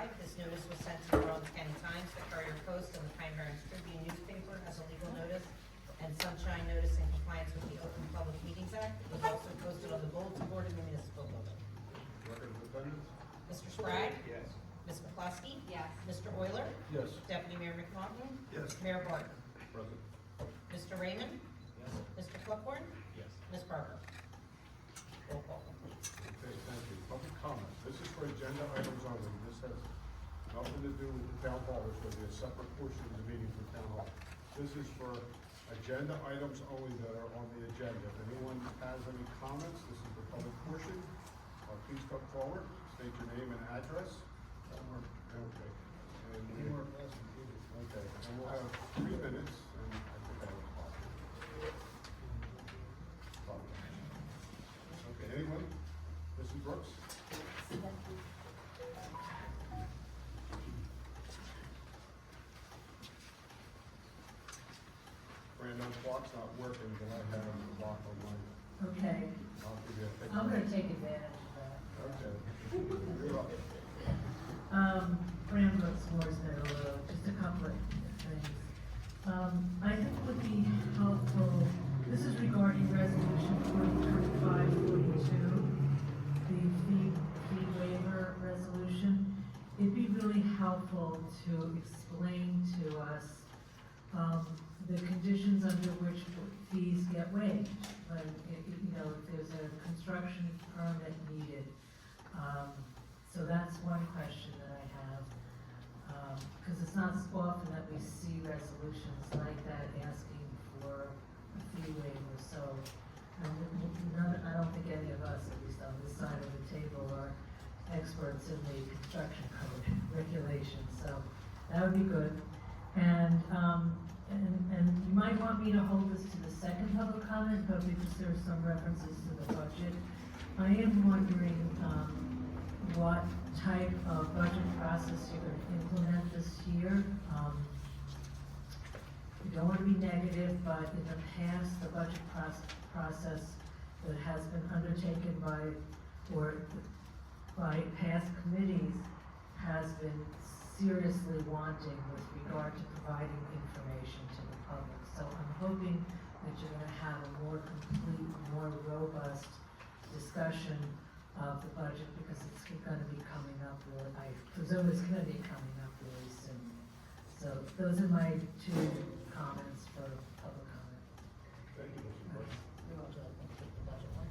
5. This notice was sent to the Orleans County Times, the Courier Post, and the Pine Tribune newspaper as a legal notice and sunshine notice in compliance with the Open Public Meetings Act. It was also posted on the bulletin board in the municipal building. Record of attendance? Mr. Sprague? Yes. Ms. McCluskey? Yes. Mr. Euler? Yes. Deputy Mayor McNaughton? Yes. Mayor Barton? Present. Mr. Raymond? Yes. Mr. Fluckhorn? Yes. Ms. Barber? Roll call. Okay, thank you. Public comment. This is for agenda items only. This has nothing to do with the town hall. This will be a separate portion of the meeting for town hall. This is for agenda items only that are on the agenda. If anyone has any comments, this is the public portion. Please come forward, state your name and address. Okay. And okay, and we'll have 3 minutes, and I think I will talk. Okay, anyone? Mrs. Brooks? Brandon clock's not working, but I have the clock on mine. Okay, I'll give you a picture. I'm gonna take advantage of Okay. You're up. that. Fran Brooks, Moore's Meadow Road, just a couple of things. I think it would be helpful, this is regarding resolution 2025-42, the fee waiver resolution. It'd be really helpful to explain to us, the conditions under which fees get waived. Like, you know, if there's a construction permit needed. So that's one question that I have. Because it's not often that we see resolutions like that asking for a fee waiver. So, I don't think any of us, at least on this side of the table, are experts in the construction code regulations. So that would be good. And you might want me to hold this to the second public comment, but because there are some references to the budget, I am wondering, what type of budget process you're gonna implement this year. We don't wanna be negative, but in the past, the budget process that has been undertaken by past committees has been seriously wanting with regard to providing information to the public. So I'm hoping that you're gonna have a more complete, more robust discussion of the budget, because it's gonna be coming up really, I presume it's gonna be coming up really soon. So those are my 2 comments for public comment. Thank you, Mrs. Brooks. You want to take the budget one?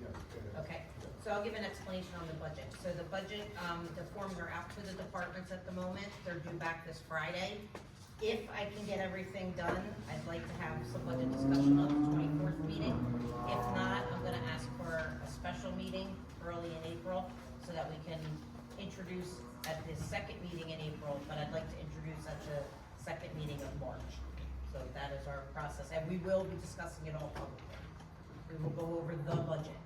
Yes, go ahead. Okay, so I'll give an explanation on the budget. So the budget, the forms are out to the departments at the moment. They're due back this Friday. If I can get everything done, I'd like to have some budget discussion on the 24th meeting. If not, I'm gonna ask for a special meeting early in April so that we can introduce at the second meeting in April, but I'd like to introduce at the second meeting of March. So that is our process, and we will be discussing it all publicly. We will go over the budget.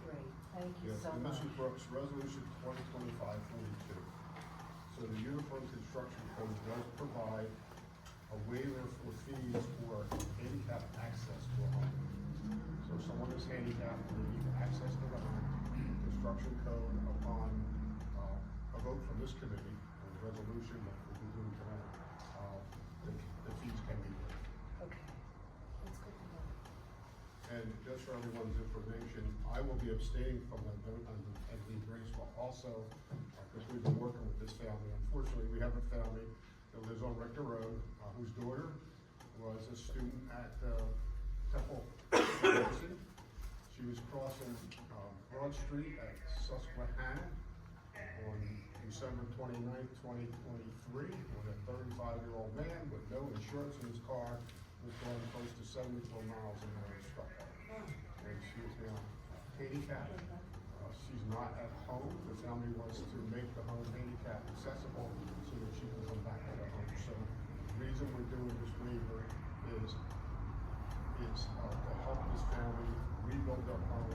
Great, thank you Yes, so and much. Mrs. Brooks, resolution 2025-42. So the Uniform Construction Code does provide a waiver for fees for handicap access to a home. So if someone is handicapped and they need access to the home, construction code upon a vote from this committee, or a resolution that we'll be doing tonight, the fees can be waived. Okay, that's good to know. And just for everyone's information, I will be abstaining from that vote on the Bracewell also, because we've been working with this family. Unfortunately, we have a family that lives on Richter Road, whose daughter was a student at Temple University. She was crossing Broad Street at Susquehanna on December 29th, 2023, when a 35-year-old man with no insurance in his car was going close to 74 miles an hour and struck her. And she is now handicapped. She's not at home. The family wants to make the home handicap accessible so that she can come back to the home. So the reason we're doing this waiver is to help this family rebuild their home,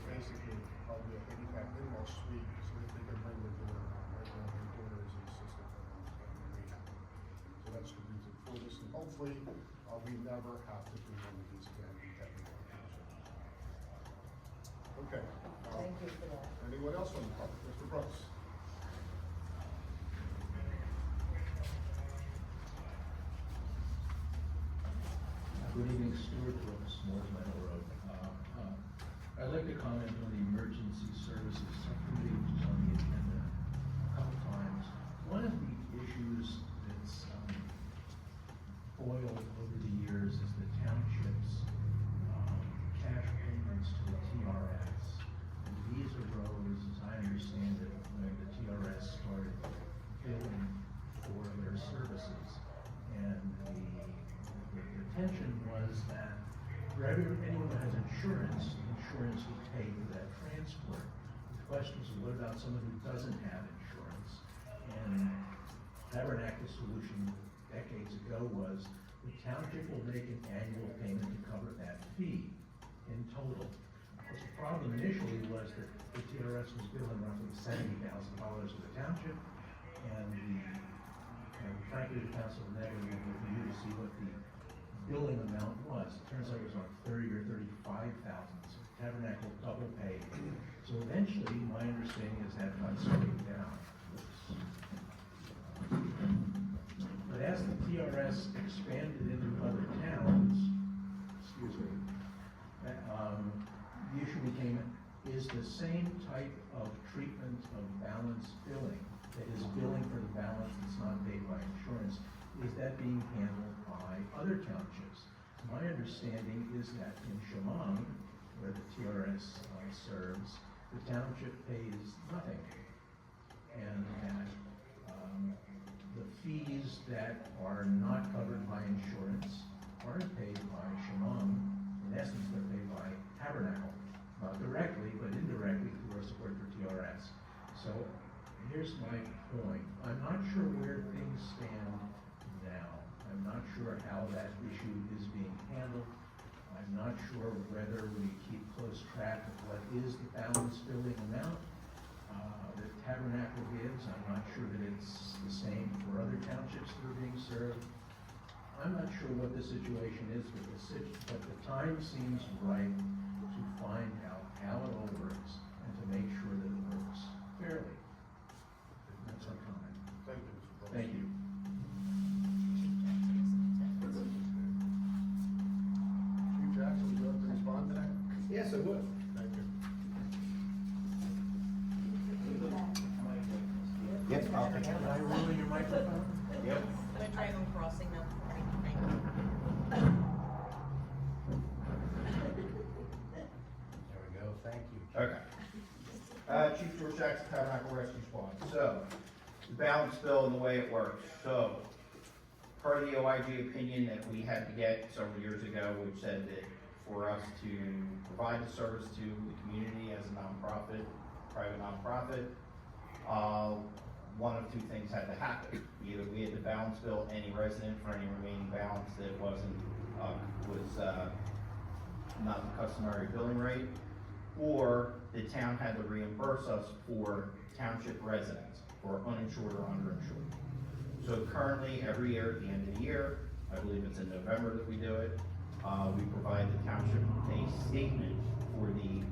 basically probably a handicap in-law suite, so that they can bring their daughter out. Right now, their daughter is in assisted rehab. So that's the reason for this, and hopefully, we never have to do one of these again. Okay. Thank you for that. Anyone else on the public? Mr. Brooks? Good evening, Stuart Brooks, North Meadow Road. I'd like to comment on the emergency services subcommittee, which is on the agenda a couple times. One of the issues that's boiled over the years is the township's cash payments to the TRS. And these arose, as I understand it, when the TRS started billing for their services. And the tension was that for anyone that has insurance would pay for that transport. The question is, what about someone who doesn't have insurance? And Tabernacle solution decades ago was the township will make an annual payment to cover that fee in total. Of course, the problem initially was that the TRS was billing roughly $70,000 to the township, and frankly, the council never even reviewed to see what the billing amount was. It turns out it was like 30 or 35,000. So Tabernacle double paid. So eventually, my understanding is that got straightened down. But as the TRS expanded into other towns, the issue became, is the same type of treatment of balance billing, that is billing for the balance that's not paid by insurance, is that being handled by other townships? My understanding is that in Chemung, where the TRS serves, the township pays nothing. And that the fees that are not covered by insurance aren't paid by Chemung. In essence, they're paid by Tabernacle, not directly, but indirectly through our support for TRS. So here's my point. I'm not sure where things stand now. I'm not sure how that issue is being handled. I'm not sure whether we keep close track of what is the balance billing amount that Tabernacle gives. I'm not sure that it's the same for other townships that are being served. I'm not sure what the situation is, but the time seems right to find out how it all works and to make sure that it works fairly. That's our comment. Thank you, Mr. Brooks. Thank you. Chief Jackson, would you like to respond to that? Yes, I would. Thank you. Yes, I'll take it. Can I ruin your microphone? Yep. I'm gonna try on crossing them. Thank you. There we go, thank you. Okay. Chief George Jackson, Tabernacle Rescue Squad. So, the balance bill and the way it works. So, per the OIG opinion that we had to get several years ago, which said that for us to provide the service to the community as a nonprofit, private nonprofit, one of two things had to happen. Either we had to balance bill any resident for any remaining balance that wasn't, not the customary billing rate, or the town had to reimburse us for township residents, for uninsured or underinsured. So currently, every year at the end of the year, I believe it's in November that we do it, we provide the township a statement for the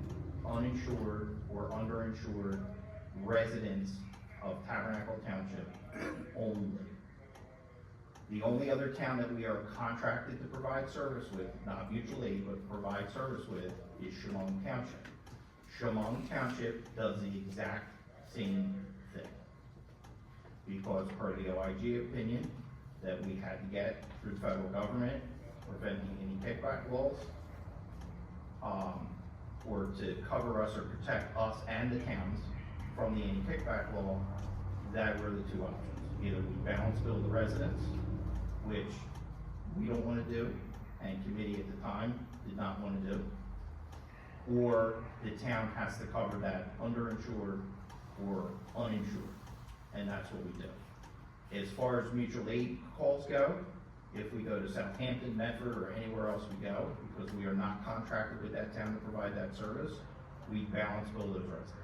uninsured or underinsured residents of Tabernacle Township only. The only other town that we are contracted to provide service with, not mutual aid, but provide service with, is Chemung Township. Chemung Township does the exact same thing. Because per the OIG opinion that we had to get through the federal government, preventing any kickback laws, or to cover us or protect us and the towns from the any kickback law, that were the two options. Either we balance bill the residents, which we don't want to do, and committee at the time did not want to do, or the town has to cover that underinsured or uninsured, and that's what we do. As far as mutual aid calls go, if we go to Southampton, Medford, or anywhere else we go, because we are not contracted with that town to provide that service, we balance bill those residents.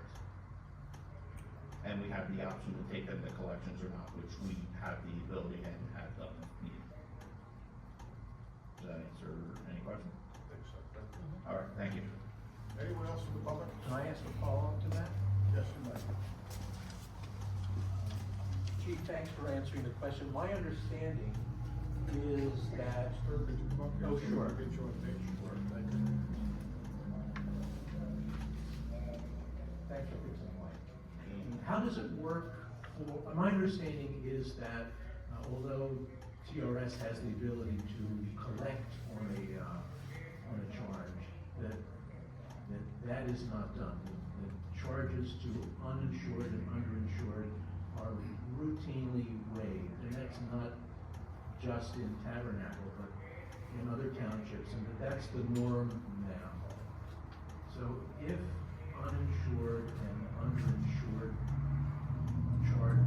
And we have the option to take them to collections or not, which we have the ability and have done if needed. Does that answer any question? I think so. Thank you. All right, thank you. Anyone else from the public? Can I ask a follow-up to that? Yes, you may. Chief, thanks for answering the question. My understanding is that, Sir, could you come up here? Oh, so we sure. can Get you on page. Sure, thank you. thanks for fixing the mic. How does it work for, my understanding is that although TRS has the ability to collect on a charge, that is not done. The charges to uninsured and underinsured are routinely waived, and that's not just in Tabernacle, but in other townships, and that's the norm now. So if uninsured and underinsured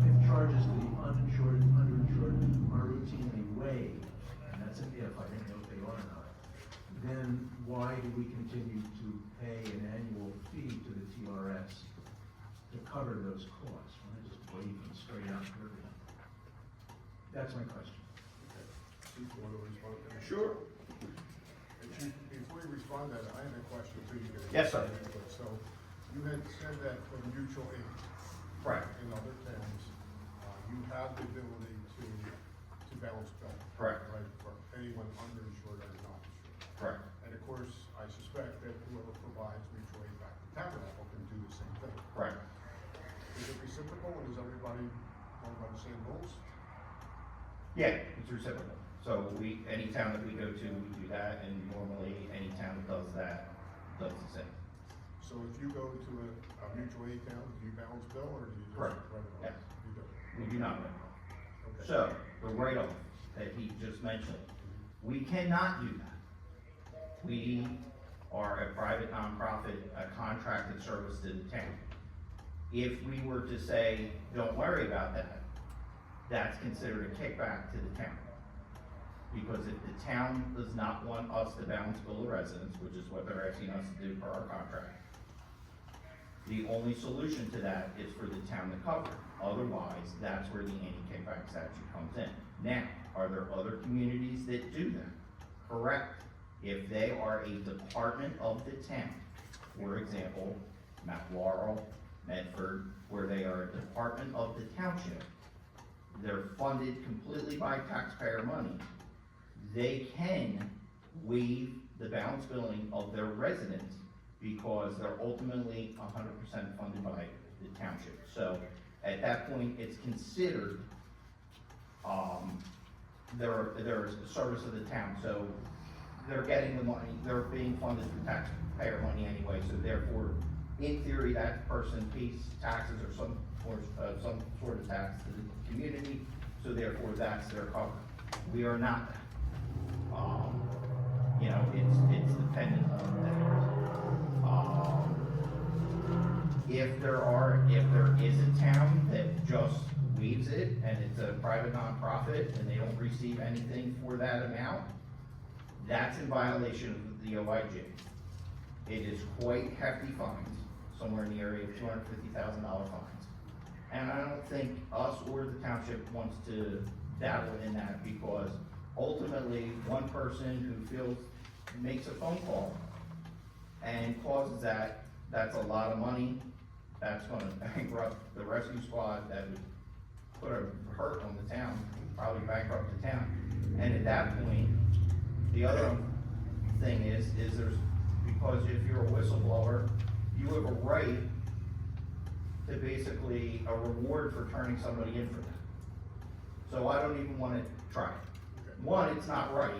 if charges to the uninsured and underinsured are routinely waived, and that's an if, I didn't know if they are or not, then why do we continue to pay an annual fee to the TRS to cover those costs? Why not just waive them straight out for everyone? That's my question. Okay. Chief, you want to respond to that? Sure. And Chief, before you respond to that, I have a question for you. Yes, sir. So, you had said that for mutual aid. Correct. In other towns, you have the ability to balance bill. Correct. Right, for anyone underinsured or not insured. Correct. And of course, I suspect that whoever provides mutual aid back to Tabernacle can do the same thing. Correct. Is it reciprocal, and is everybody going by the same rules? Yeah, it's reciprocal. So any town that we go to, we do that, and normally any town that does that does the same. So if you go to a mutual aid town, do you balance bill, or do you just Correct. write it off? Yes. You do. We do not. Okay. So, the write-off that he just mentioned, we cannot do that. We are a private nonprofit, a contracted service to the town. If we were to say, don't worry about that, that's considered a kickback to the town. Because if the town does not want us to balance bill of residence, which is what they're asking us to do per our contract, the only solution to that is for the town to cover. Otherwise, that's where the anti-kickback statute comes in. Now, are there other communities that do that? Correct. If they are a department of the town, for example, Mount Laurel, Medford, where they are a department of the township, they're funded completely by taxpayer money, they can waive the balance billing of their residents because they're ultimately 100% funded by the township. So at that point, it's considered, they're a service of the town. So they're getting the money, they're being funded through taxpayer money anyway. So therefore, in theory, that person pays taxes or some sort of tax to the community. So therefore, that's their cover. We are not that. You know, it's dependent on that. If there is a town that just waives it and it's a private nonprofit and they don't receive anything for that amount, that's in violation of the OIG. It is quite hefty fines, somewhere in the area of $250,000 fines. And I don't think us or the township wants to dabble in that because ultimately, one person who makes a phone call and causes that, that's a lot of money. That's gonna bankrupt the rescue squad, that would put a hurt on the town, probably bankrupt the town. And at that point, the other thing is there's, because if you're a whistleblower, you have a right to basically a reward for turning somebody in for that. So I don't even wanna try it. One, it's not right,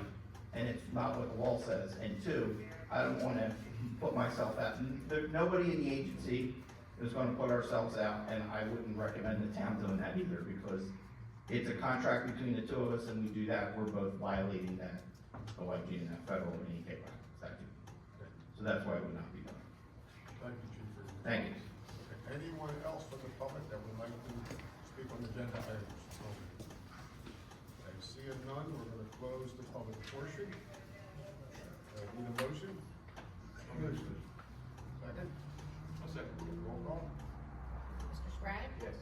and it's not what the law says, and two, I don't wanna put myself out, nobody in the agency is gonna put ourselves out, and I wouldn't recommend the town doing that either, because it's a contract between the two of us, and we do that, we're both violating that OIG and that federal and EK statute. So that's why it would not be done. Thank you, Chief. for your Thank you. comments. Okay. Anyone else from the public that would like to speak on agenda items? I see none, we're gonna close the public portion. Need a motion? Motion. Second? A second. Roll call? Mr. Sprague? Yes.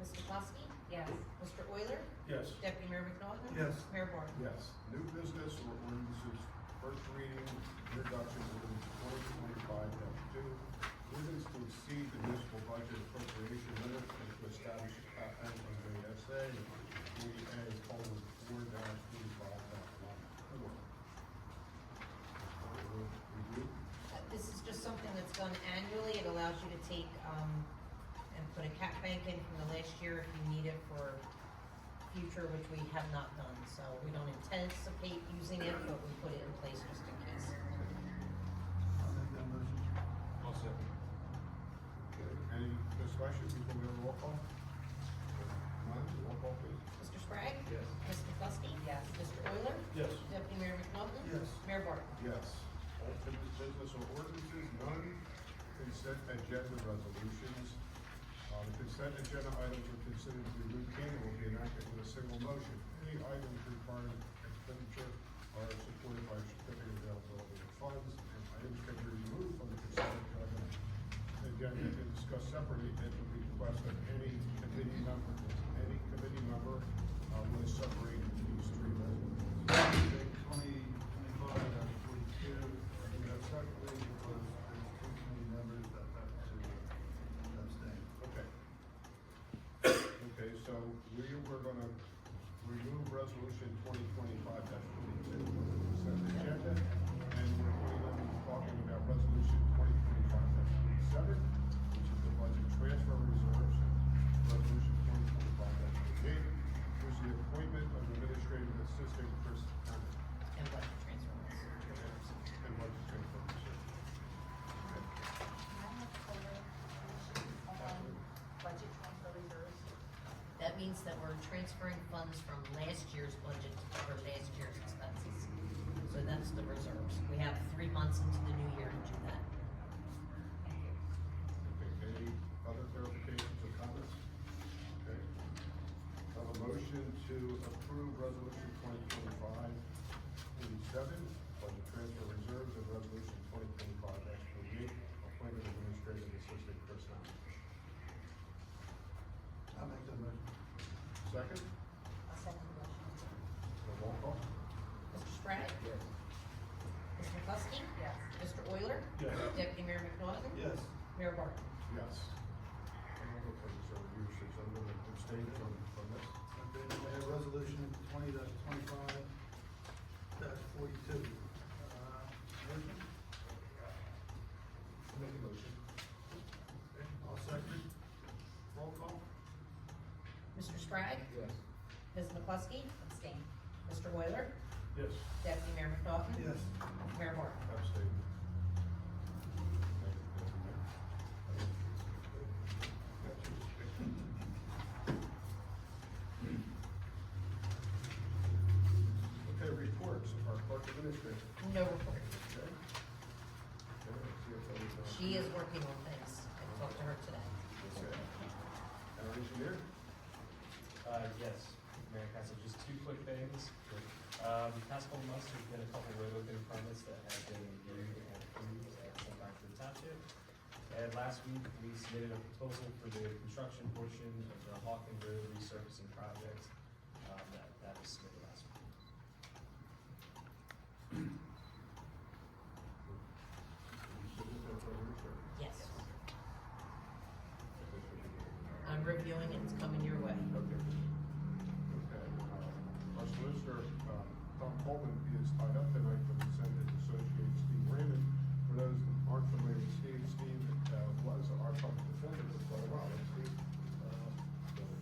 Ms. Kukowski? Yes. Mr. Euler? Yes. Deputy Mayor McNaughton? Yes. Mayor Barton? Yes. New business or ordinances, first reading, introduction, ordinance 2025-2. Ordinance to exceed the municipal budget appropriation limit and to establish a cap under SA 40A:4-2 -45-1. Review. This is just something that's done annually. It allows you to take, and put a cap bank in from the last year if you need it for future, which we have not done. So we don't anticipate using it, but we put it in place just in case. I'll make that motion. I'll second. Okay, any discussion before we have a roll call? None, roll call please. Mr. Sprague? Yes. Ms. McCluskey? Yes. Mr. Euler? Yes. Deputy Mayor McNaughton? Yes. Mayor Barton? Yes. Unfinished business or ordinances, none. Consent agenda resolutions. The consent agenda items are considered to be routine and will be enacted with a single motion. Any items requiring expenditure are supported by certificate of availability of funds, and items can be removed from the consent agenda and discussed separately at the request of any committee member. Any committee member will separate these three resolutions. 2025-42, do that separately because there's two committee members that have to abstain. Okay. Okay, so we're gonna remove resolution 2025-22 from the consent agenda, and we're going to be talking about resolution 2025-27, which is the budget transfer reserves, resolution 2025-28, which is the appointment of administrative assistant Chris Hammond, And budget transfer reserves. and budget transfer reserves. Budget transfer reserves. That means that we're transferring funds from last year's budget to cover last year's expenses. So that's the reserves. We have 3 months into the new year to do that. Okay, any other clarifications or comments? Okay. Have a motion to approve resolution 2025-47, budget transfer reserves, and resolution 2025-28, appointment of administrative assistant Chris Hammond. I'll make that motion. Second, I'll second the motion. the roll call? Mr. Sprague? Yes. Ms. McCluskey? Yes. Mr. Euler? Yes. Deputy Mayor McNaughton? Yes. Mayor Barton? Yes. And other things are usually, so I'm gonna abstain from this. Okay, then we have resolution 20-25-42. Motion? Make a motion. Okay, I'll second. Roll call? Mr. Sprague? Yes. Ms. McCluskey? Abstain. Mr. Euler? Yes. Deputy Mayor McNaughton? Yes. Mayor Barton? Abstain. Okay, reports, our clerk administrator. No report. Okay. Okay, let's see if there's, She is working on things. I talked to her today. Okay. Our engineer? Yes, Mayor Council, just two quick things. Past couple months, there's been a couple road opening permits that have been reviewed and approved at St. Croix Township. And last week, we submitted a proposal for the construction portion of the Hawken Road resurfacing project, that was submitted last week. Yes. I'm reviewing it. It's coming your way. Okay. Okay, our solicitor, Tom Coleman, is tied up tonight, but he sent it to associate Steve Raymond. For those that aren't familiar with Steve, Steve was our public defender for quite a while, right, Steve?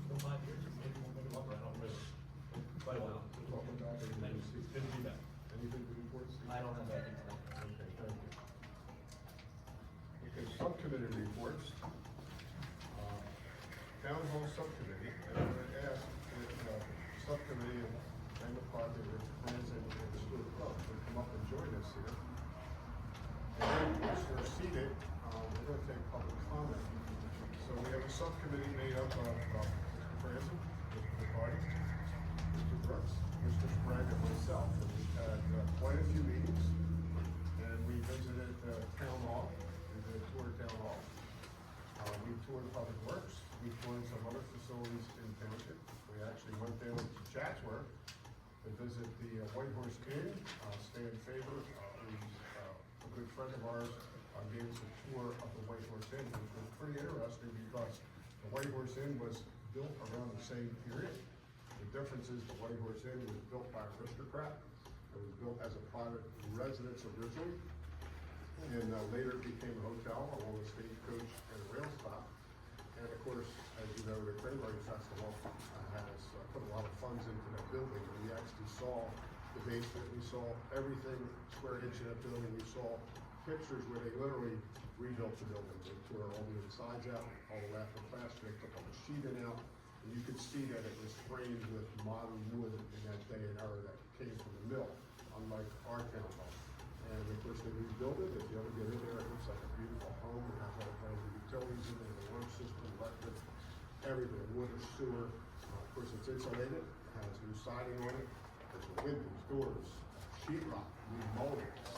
Still 5 years, maybe we'll make it longer, I don't really, quite a while. Welcome back. It's good to be back. Anything to report, Steve? I don't have anything tonight. Okay, thank you. Okay, subcommittee reports. Town Hall Subcommittee, and I'm gonna ask if, subcommittee of Randall Parker, Transit, and the School Club would come up and join us here. And then, once they're seated, we're gonna take public comment. So we have a subcommittee made up of, Mr. Franzen, Mr. McCarty, Mr. Brooks, Mr. Sprague, and myself. And we've had, quite a few meetings, and we visited, Town Hall, we did a tour of Town Hall. We toured Public Works, we toured some other facilities in township. We actually went down to Chatsworth to visit the White Horse Inn, Stan Faber, who's a good friend of ours, gave us a tour of the White Horse Inn, which was pretty interesting because the White Horse Inn was built around the same period. The difference is the White Horse Inn was built by aristocrat. It was built as a private residence originally, and later it became a hotel along with Stagecoach and rail stop. And of course, as you know, the Cranberry Festival has put a lot of funds into that building. We actually saw the basement, we saw everything, square inch of that building. We saw pictures where they literally rebuilt the building. They tore all the insides out, all the laughing plastic, took all the sheathing out. And you could see that it was framed with modern wood in that day and era that came from the mill, unlike our town hall. And of course, they rebuilt it. If you ever get in there, it looks like a beautiful home. It has all kinds of utilities in there, the alarm system, electric, everything, water, sewer. Of course, it's insulated, it has new siding on it. There's windows, doors, sheetrock, new moldings,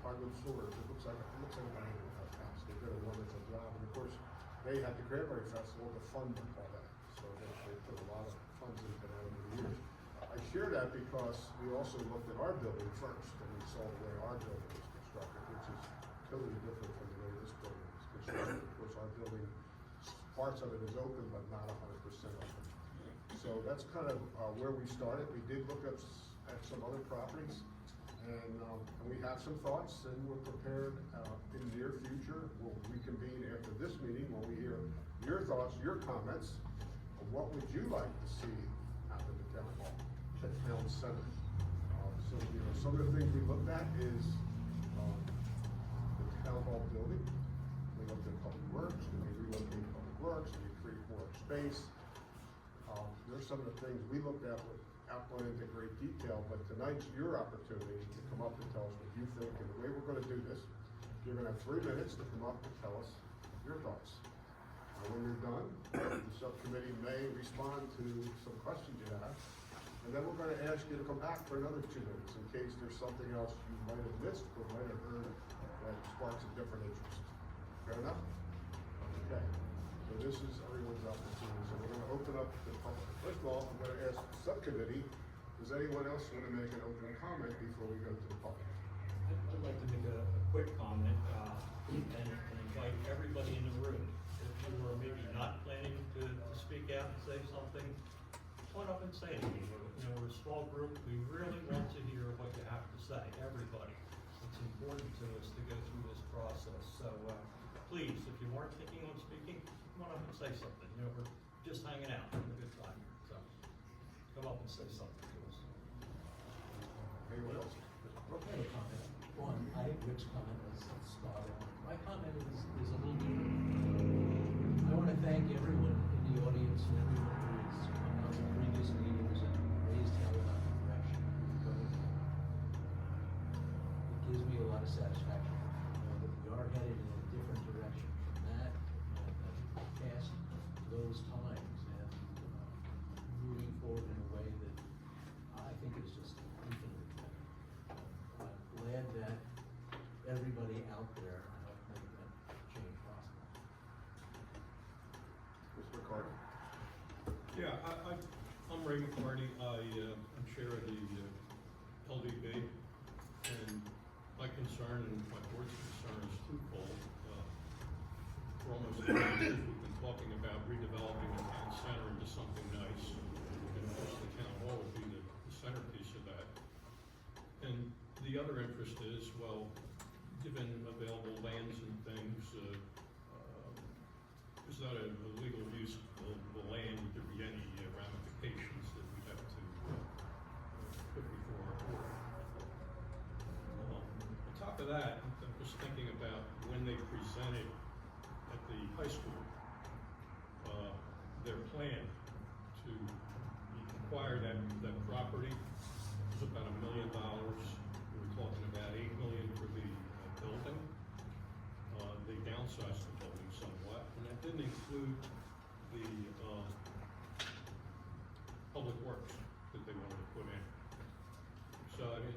hardwood floors. It looks like a brand new house. They did a wonderful job. And of course, they had the Cranberry Festival to fund all that. So they put a lot of funds into that over the years. I share that because we also looked at our building first, and we saw the way our building was constructed, which is totally different from the way this building is constructed. Of course, our building, parts of it is open, but not 100% open. So that's kind of where we started. We did look at some other properties, and we have some thoughts, and we're prepared in the near future. We'll reconvene after this meeting when we hear your thoughts, your comments, of what would you like to see happen to Town Hall, at Town Center. So, you know, some of the things we looked at is the Town Hall building. We looked at Public Works, and we relocated Public Works, and we create more space. There's some of the things we looked at without going into great detail, but tonight's your opportunity to come up and tell us what you think. And the way we're gonna do this, you're gonna have 3 minutes to come up and tell us your thoughts. When you're done, the subcommittee may respond to some questions you have. And then we're gonna ask you to come back for another 2 minutes in case there's something else you might have missed or might have heard that sparks a different interest. Fair enough? Okay. So this is everyone's opportunity. So we're gonna open up the public. First of all, I'm gonna ask the subcommittee, does anyone else want to make an opening comment before we go to the public? I'd like to make a quick comment, and invite everybody in the room. If you were maybe not planning to speak out and say something, come up and say it. You know, we're a small group, we really want to hear what you have to say, everybody. It's important to us to go through this process, so, please, if you weren't thinking on speaking, come on up and say something. You know, we're just hanging out, having a good time here, so come up and say something to us. Anyone else? Okay, comment. One, I think Rick's comment was spot on. My comment is a little different. I want to thank everyone in the audience and everyone who has come out to previous meetings and raised hell about the direction we're going. It gives me a lot of satisfaction to know that we are headed in a different direction from that and past those times and moving forward in a way that I think is just infinitely better. I'm glad that everybody out there helped make that change possible. Mr. Carter? Yeah, I'm Ray McCarty. I'm chair of the LDB, and my concern and my board's concern is twofold. For almost 20 years, we've been talking about redeveloping the town center into something nice, and of course, the town hall would be the centerpiece of that. And the other interest is, well, given available lands and things, is that a legal use of the land? Would there be any ramifications that we have to put before our court? On top of that, I'm just thinking about when they presented at the high school their plan to acquire that property. It was about $1 million. We were talking about $8 million for the building. They downsized the building somewhat, and that didn't include the public works that they wanted to put in. So I mean,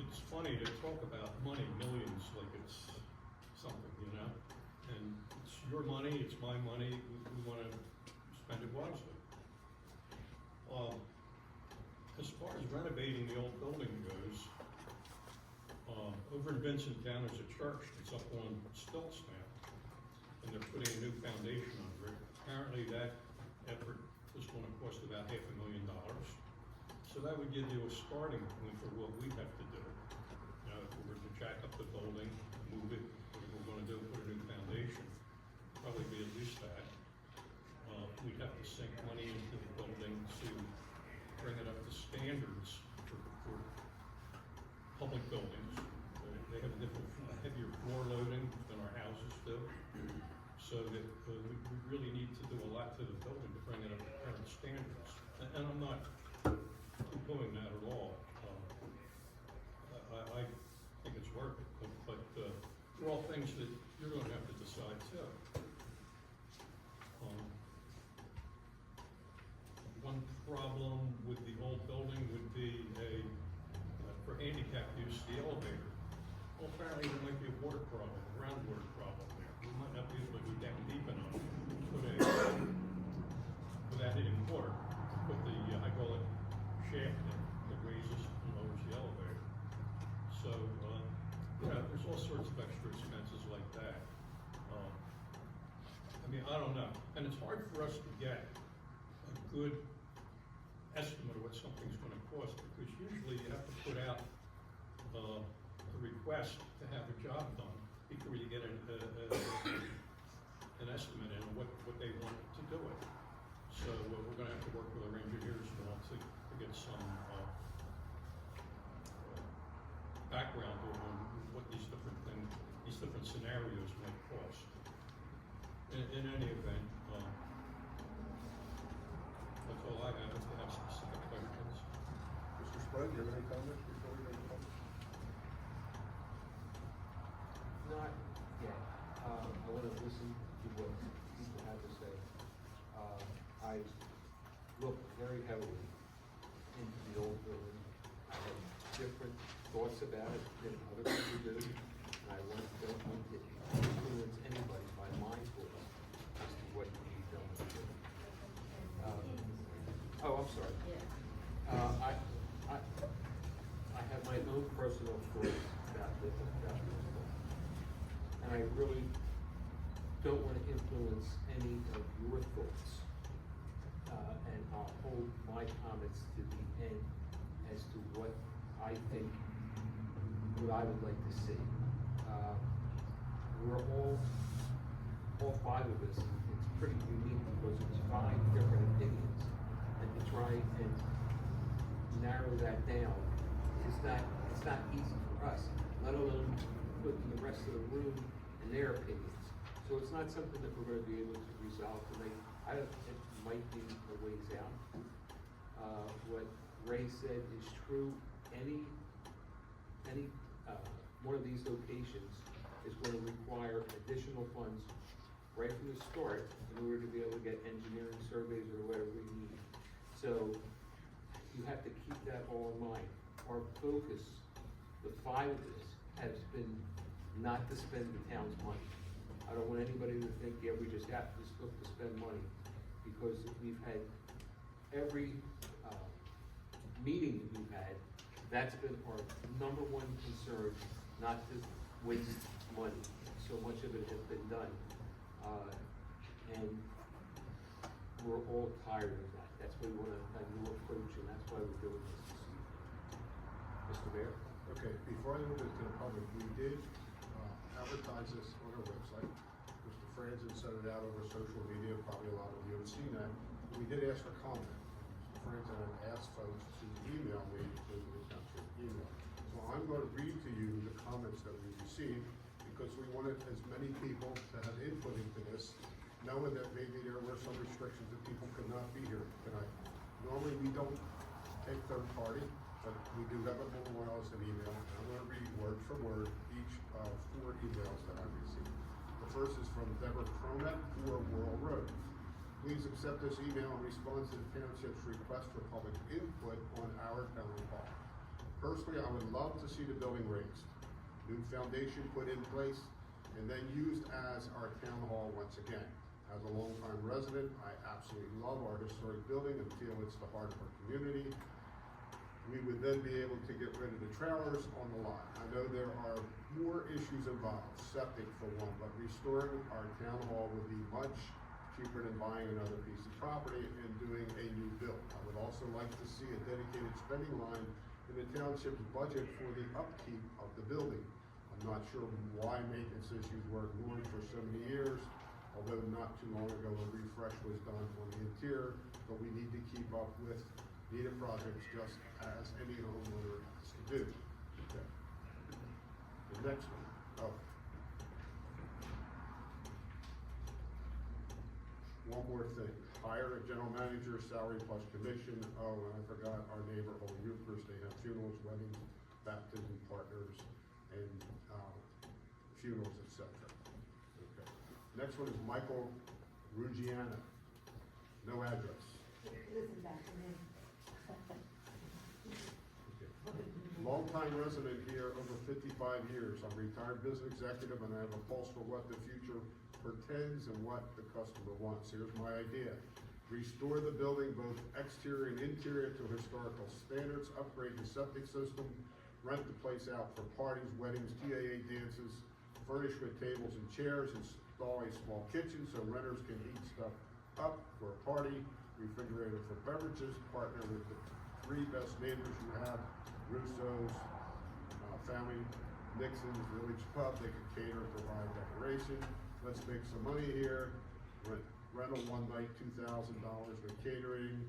it's funny to talk about money, millions, like it's something, you know? And it's your money, it's my money, we want to spend it wisely. As far as renovating the old building goes, over in Vincent down there's a church that's up on stilts now, and they're putting a new foundation under it. Apparently that effort is going to cost about $500,000. So that would give you a starting point for what we have to do. You know, if we were to jack up the building, move it, what we're gonna do, put a new foundation, probably be at least that. We'd have to sink money into the building to bring it up to standards for public buildings. They have a different, heavier floor loading than our houses do. So that we really need to do a lot to the building to bring it up to current standards. And I'm not doing that at all. I think it's worth it, but they're all things that you're gonna have to decide too. One problem with the old building would be for handicap use, the elevator. Well, apparently there might be a water problem, a groundwater problem there. We might not be able to go down deep enough without hitting water. Put the hydraulic shaft in that raises and lowers the elevator. So, you know, there's all sorts of extra expenses like that. I mean, I don't know. And it's hard for us to get a good estimate of what something's gonna cost, because usually you have to put out a request to have a job done before you get an estimate in what they want to do it. So we're gonna have to work with our engineers now to get some background on what these different things, these different scenarios might cost. In any event, that's all I have. If you have specific questions. Mr. Sprague, you have any comments before we go to public? Not yet. I want to listen to what people have to say. I looked very heavily into the old building. I have different thoughts about it than other people do. And I don't want to influence anybody by my thoughts as to what can be done with it. Oh, I'm sorry. I have my own personal thoughts about this book. And I really don't want to influence any of your thoughts. And I'll hold my comments to the end as to what I think, what I would like to see. We're all five of us, it's pretty unique because it's 5 different opinions. And to try and narrow that down, it's not easy for us, let alone putting the rest of the room and their opinions. So it's not something that we're gonna be able to resolve tonight. It might be a ways out. What Ray said is true. Any one of these locations is gonna require additional funds right from the start in order to be able to get engineering surveys or whatever we need. So you have to keep that all in mind. Our focus, the 5 of us, has been not to spend the town's money. I don't want anybody to think, yeah, we just have to look to spend money, because we've had every meeting that we've had, that's been our #1 concern, not to waste money. So much of it has been done. And we're all tired of that. That's why we want a new approach, and that's why we're doing this evening. Mr. Mayor? Okay, before I move it to the public, we did advertise this on our website. Mr. Franzen sent it out over social media, probably a lot of you have seen that. We did ask for comment. Mr. Franzen had asked folks to email me to the township email. So I'm going to read to you the comments that we received, because we wanted as many people to have input into this, knowing that maybe there were some restrictions that people could not be here tonight. Normally, we don't take third party, but we do have it more as an email. I'm going to read word for word each of 4 emails that I received. The first is from Deborah Cronet, 4 World Road. Please accept this email in response to the township's request for public input on our town hall. Personally, I would love to see the building raised, new foundation put in place, and then used as our town hall once again. As a longtime resident, I absolutely love our historic building and feel it's the heart of our community. We would then be able to get rid of the trailers on the lot. I know there are more issues involved, septic for one, but restoring our town hall would be much cheaper than buying another piece of property and doing a new build. I would also like to see a dedicated spending line in the township's budget for the upkeep of the building. I'm not sure why maintenance issues were ignored for so many years, although not too long ago a refresh was done on the interior, but we need to keep up with needed projects just as any homeowner has to do. Okay. The next one, one more thing, hire a general manager, salary plus commission. Oh, and I forgot our neighbor, Holy Eucharist, they have funerals, weddings, baptism partners, and, funerals, etc. Okay. Next one is Michael Ruggiana, no address. Listen back to me. Longtime resident here, over 55 years. I'm a retired business executive and I have a pulse for what the future portends and what the customer wants. Here's my idea. Restore the building, both exterior and interior, to historical standards, upgrade the septic system, rent the place out for parties, weddings, TAA dances, furnish with tables and chairs, install a small kitchen so renters can heat stuff up for a party, refrigerator for beverages, partner with the 3 best neighbors you have, Russo's, Family, Nixon's, Village Pub. They can cater and provide decoration. Let's make some money here. Rental one night, $2,000 with catering,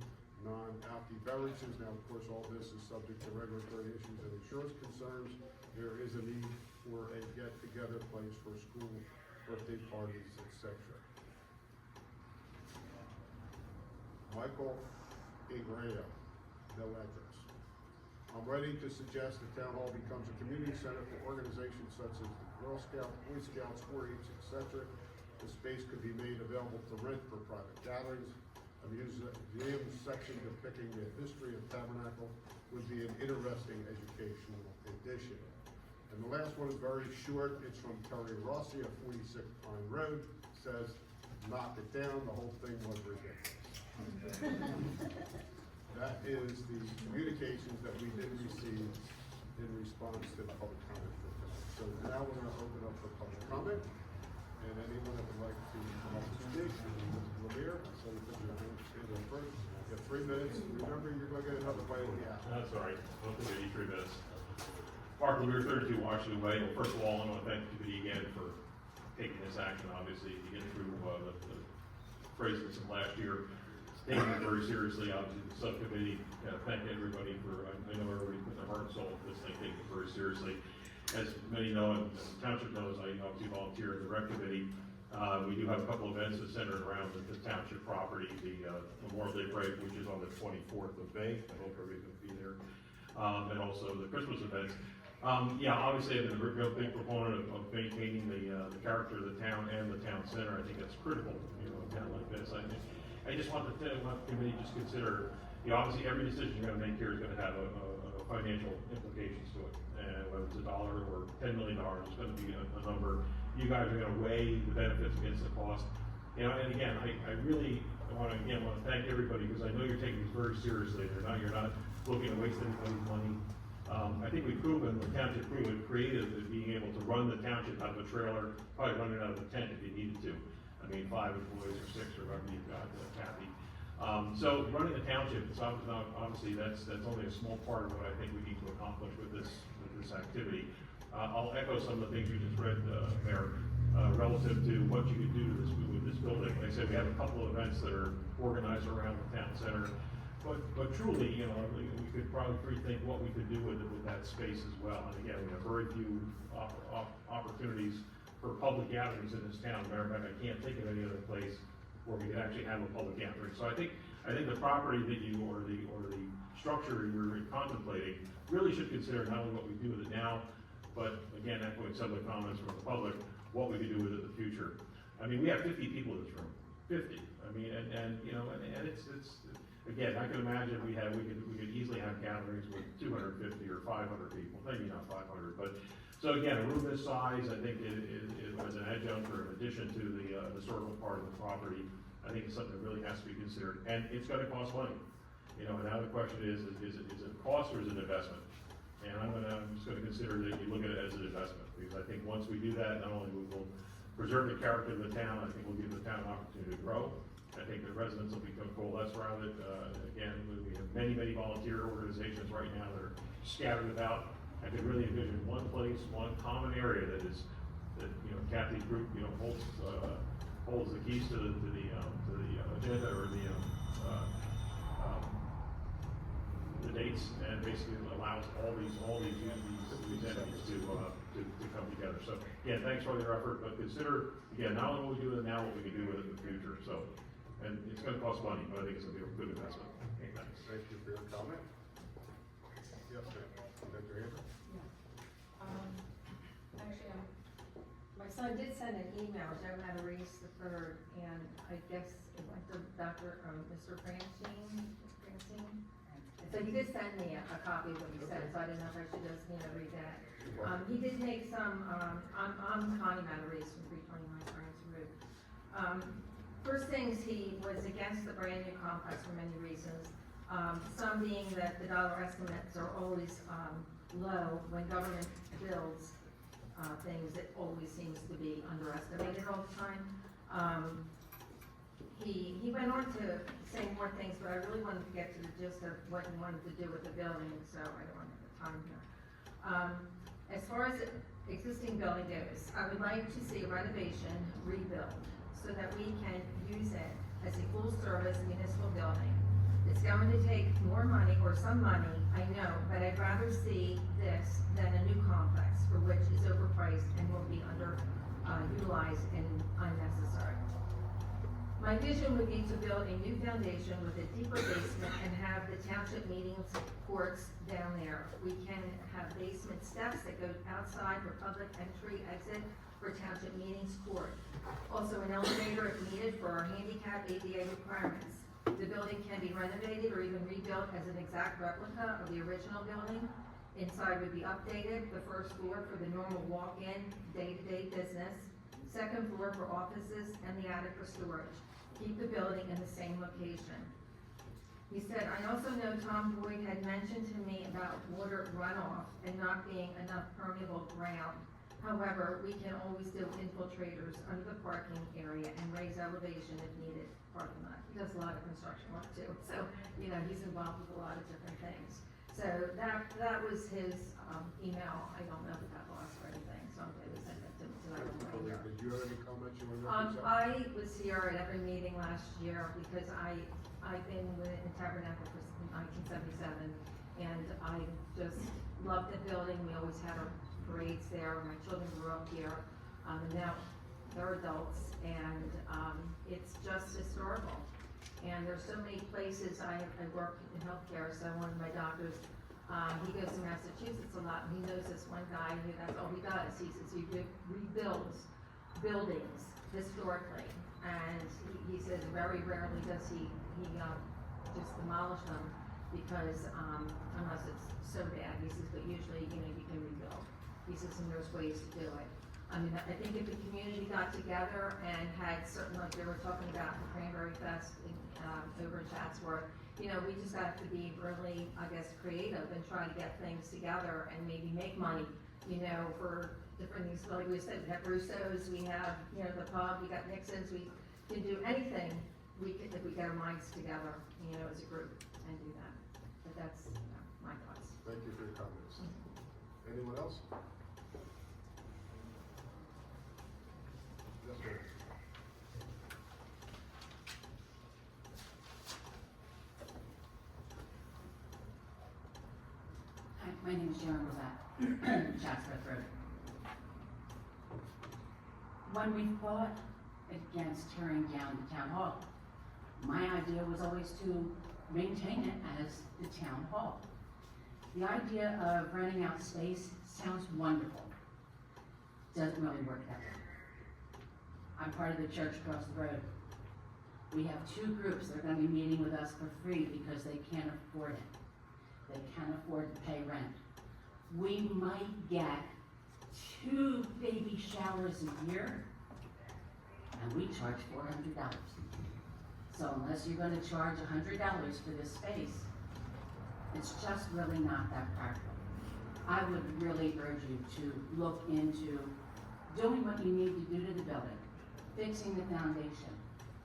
non-alcoholic beverages. Now, of course, all this is subject to regulatory issues and insurance concerns. There is a need for a get-together place for school, birthday parties, etc. Michael Igrea, no address. I'm ready to suggest the town hall becomes a community center for organizations such as the Girl Scouts, Boy Scouts, 4-H, etc. The space could be made available to rent for private gatherings. A museum section depicting the history of Tabernacle would be an interesting educational addition. And the last one is very short. It's from Terry Rossi at 46 Pine Road. It says, knock it down. The whole thing was ridiculous. That is the communications that we did receive in response to the public comment for tonight. So now we're gonna open up for public comment, and anyone that would like to come up and speak, Mr. Lemire, so you put your hand in first. You have 3 minutes. Remember, you're gonna get another bite of the apple. That's all right, I'll give you 3 minutes. Mark Lemire, 32 Washington Way. Well, first of all, I want to thank the committee again for taking this action, obviously, to get through the crisis of last year. Taking it very seriously, obviously, the subcommittee, thank everybody for, I know everybody put their heart and soul into this thing, taking it very seriously. As many know, and the township knows, I obviously volunteer in the rec committee. We do have a couple events that center around the township property, the Memorial Day Parade, which is on the 24th of May. I hope everybody's gonna be there. And also the Christmas events. Yeah, obviously, I've been a real big proponent of maintaining the character of the town and the town center. I think that's critical, you know, in a town like this. I just want the committee just consider, you know, obviously every decision you're gonna make here is gonna have a financial implications to it. And whether it's $1 or $10 million, it's gonna be a number. You guys are gonna weigh the benefits against the cost. You know, and again, I really want to thank everybody, because I know you're taking this very seriously. You're not looking to waste anybody's money. I think we've proven, the township proven creative at being able to run the township out of a trailer, probably run it out of a tent if you needed to. I mean, 5 employees or 6 or whatever you've got, Kathy. So running the township, it's obviously that's only a small part of what I think we need to accomplish with this activity. I'll echo some of the things you just read, Mayor, relative to what you could do with this building. Like I said, we have a couple of events that are organized around the town center. But truly, you know, we could probably rethink what we could do with that space as well. And again, we have very few opportunities for public gatherings in this town. Matter of fact, I can't think of any other place where we could actually have a public gathering. So I think the property that you, or the structure you're contemplating, really should consider not only what we do with it now, but again, echoing some of the comments from the public, what we could do with it in the future. I mean, we have 50 people in this room, 50. I mean, and you know, and it's again, I can imagine we could easily have gatherings with 250 or 500 people, maybe not 500, but so again, a room this size, I think it as an adjunct or in addition to the historical part of the property, I think it's something that really has to be considered, and it's going to cost money. You know, and now the question is it a cost or is it an investment? And I'm just going to consider that you look at it as an investment, because I think once we do that, not only will preserve the character of the town. I think will give the town an opportunity to grow. I think the residents will become coalesce around it. Again, we have many, many volunteer organizations right now that are scattered about. I could really envision one place, one common area that Kathy's group, holds the keys to the agenda or the dates, and basically allows all these entities to come together. So, again, thanks for your effort, but consider, again, not only what we do with it now, what we can do with it in the future. So, and it's gonna cost money, but I think it's gonna be a good investment. Okay, thanks. Thank you for your comment. Yes, sir. Dr. Amber? Actually, my son did send an email, Joe Matarese the third, and I guess it went to Mr. Francine. And so he did send me a copy of what he said, so I didn't know if I should just, read that. He did make some, I'm Connie Matarese from 329 France Route. First things, he was against the brand new complex for many reasons. Some being that the dollar estimates are always, low when government builds, things, it always seems to be underestimated all the time. He went on to say more things, but I really wanted to get to the gist of what he wanted to do with the building, so I don't have the time here. As far as the existing building goes, I would like to see a renovation, rebuild, so that we can use it as a full-service municipal building. It's going to take more money, or some money, I know, but I'd rather see this than a new complex, for which is overpriced and will be utilized and unnecessary. My vision would be to build a new foundation with a deeper basement and have the township meetings courts down there. We can have basement steps that go outside for public entry, exit for township meetings court. Also an elevator if needed for our handicap ADA requirements. The building can be renovated or even rebuilt as an exact replica of the original building. Inside would be updated, the first floor for the normal walk-in, day-to-day business, second floor for offices, and the attic for storage. Keep the building in the same location. He said, I also know Tom Boyd had mentioned to me about water runoff and not being enough permeable ground. However, we can always do infiltrators under the parking area and raise elevation if needed, parking lot. He does a lot of construction work too, so, he's involved with a lot of different things. So that was his, email. I don't know if it got lost or anything, so I'm going to send it to him tonight. Did you have any comments you wanted to make? I was here at every meeting last year because I've been in Tabernacle since 1977, and I just loved the building. We always had our parades there. My children grew up here, and now they're adults, and it's just historical. And there's so many places. I work in healthcare, so one of my doctors, he goes to Massachusetts a lot, and he knows this one guy who that's all he does. He says he rebuilds buildings historically, and he says very rarely does he just demolish them because unless it's so bad. He says, but usually you can rebuild. He says, and there's ways to do it. I mean, I think if the community got together and had certain, like they were talking about the Cranberry Fest over in Chatsworth, we just have to be really, I guess, creative and try to get things together and maybe make money, for different things. Like we said, we have Russo's, we have, the pub, we got Nixon's, we can do anything if we get our minds together, as a group and do that. But that's, my thoughts. Thank you for your comments. Anyone else? Yes, sir. Hi, my name is Sharon Rosette, Chatsworth Road. When we fought against tearing down the town hall, my idea was always to maintain it as the town hall. The idea of renting out space sounds wonderful. Doesn't really work that way. I'm part of the church across the road. We have two groups that are gonna be meeting with us for free because they can't afford it. They can't afford to pay rent. We might get 2 baby showers a year, and we charge $400. So unless you're gonna charge $100 for this space, it's just really not that practical. I would really urge you to look into doing what you need to do to the building, fixing the foundation,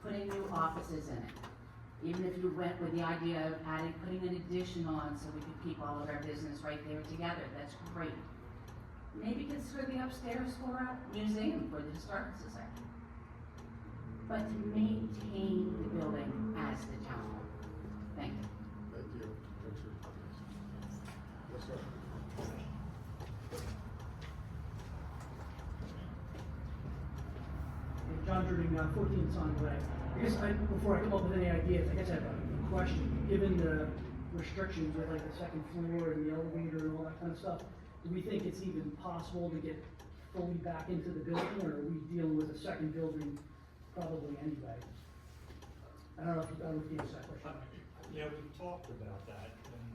putting new offices in it. Even if you went with the idea of putting an addition on so we could keep all of our business right there together, that's great. Maybe consider the upstairs for a museum for the Historical Society. But to maintain the building as the town hall. Thank you. Thank you. Thanks for your comments. Yes, sir. John Jardine, 14 Sonic Way. I guess before I come up with any ideas, I guess I have a question. Given the restrictions with like the second floor and the elevator and all that kind of stuff, do we think it's even possible to get fully back into the building, or are we dealing with a second building probably anyway? I don't know if you answer that question. Yeah, we talked about that, and,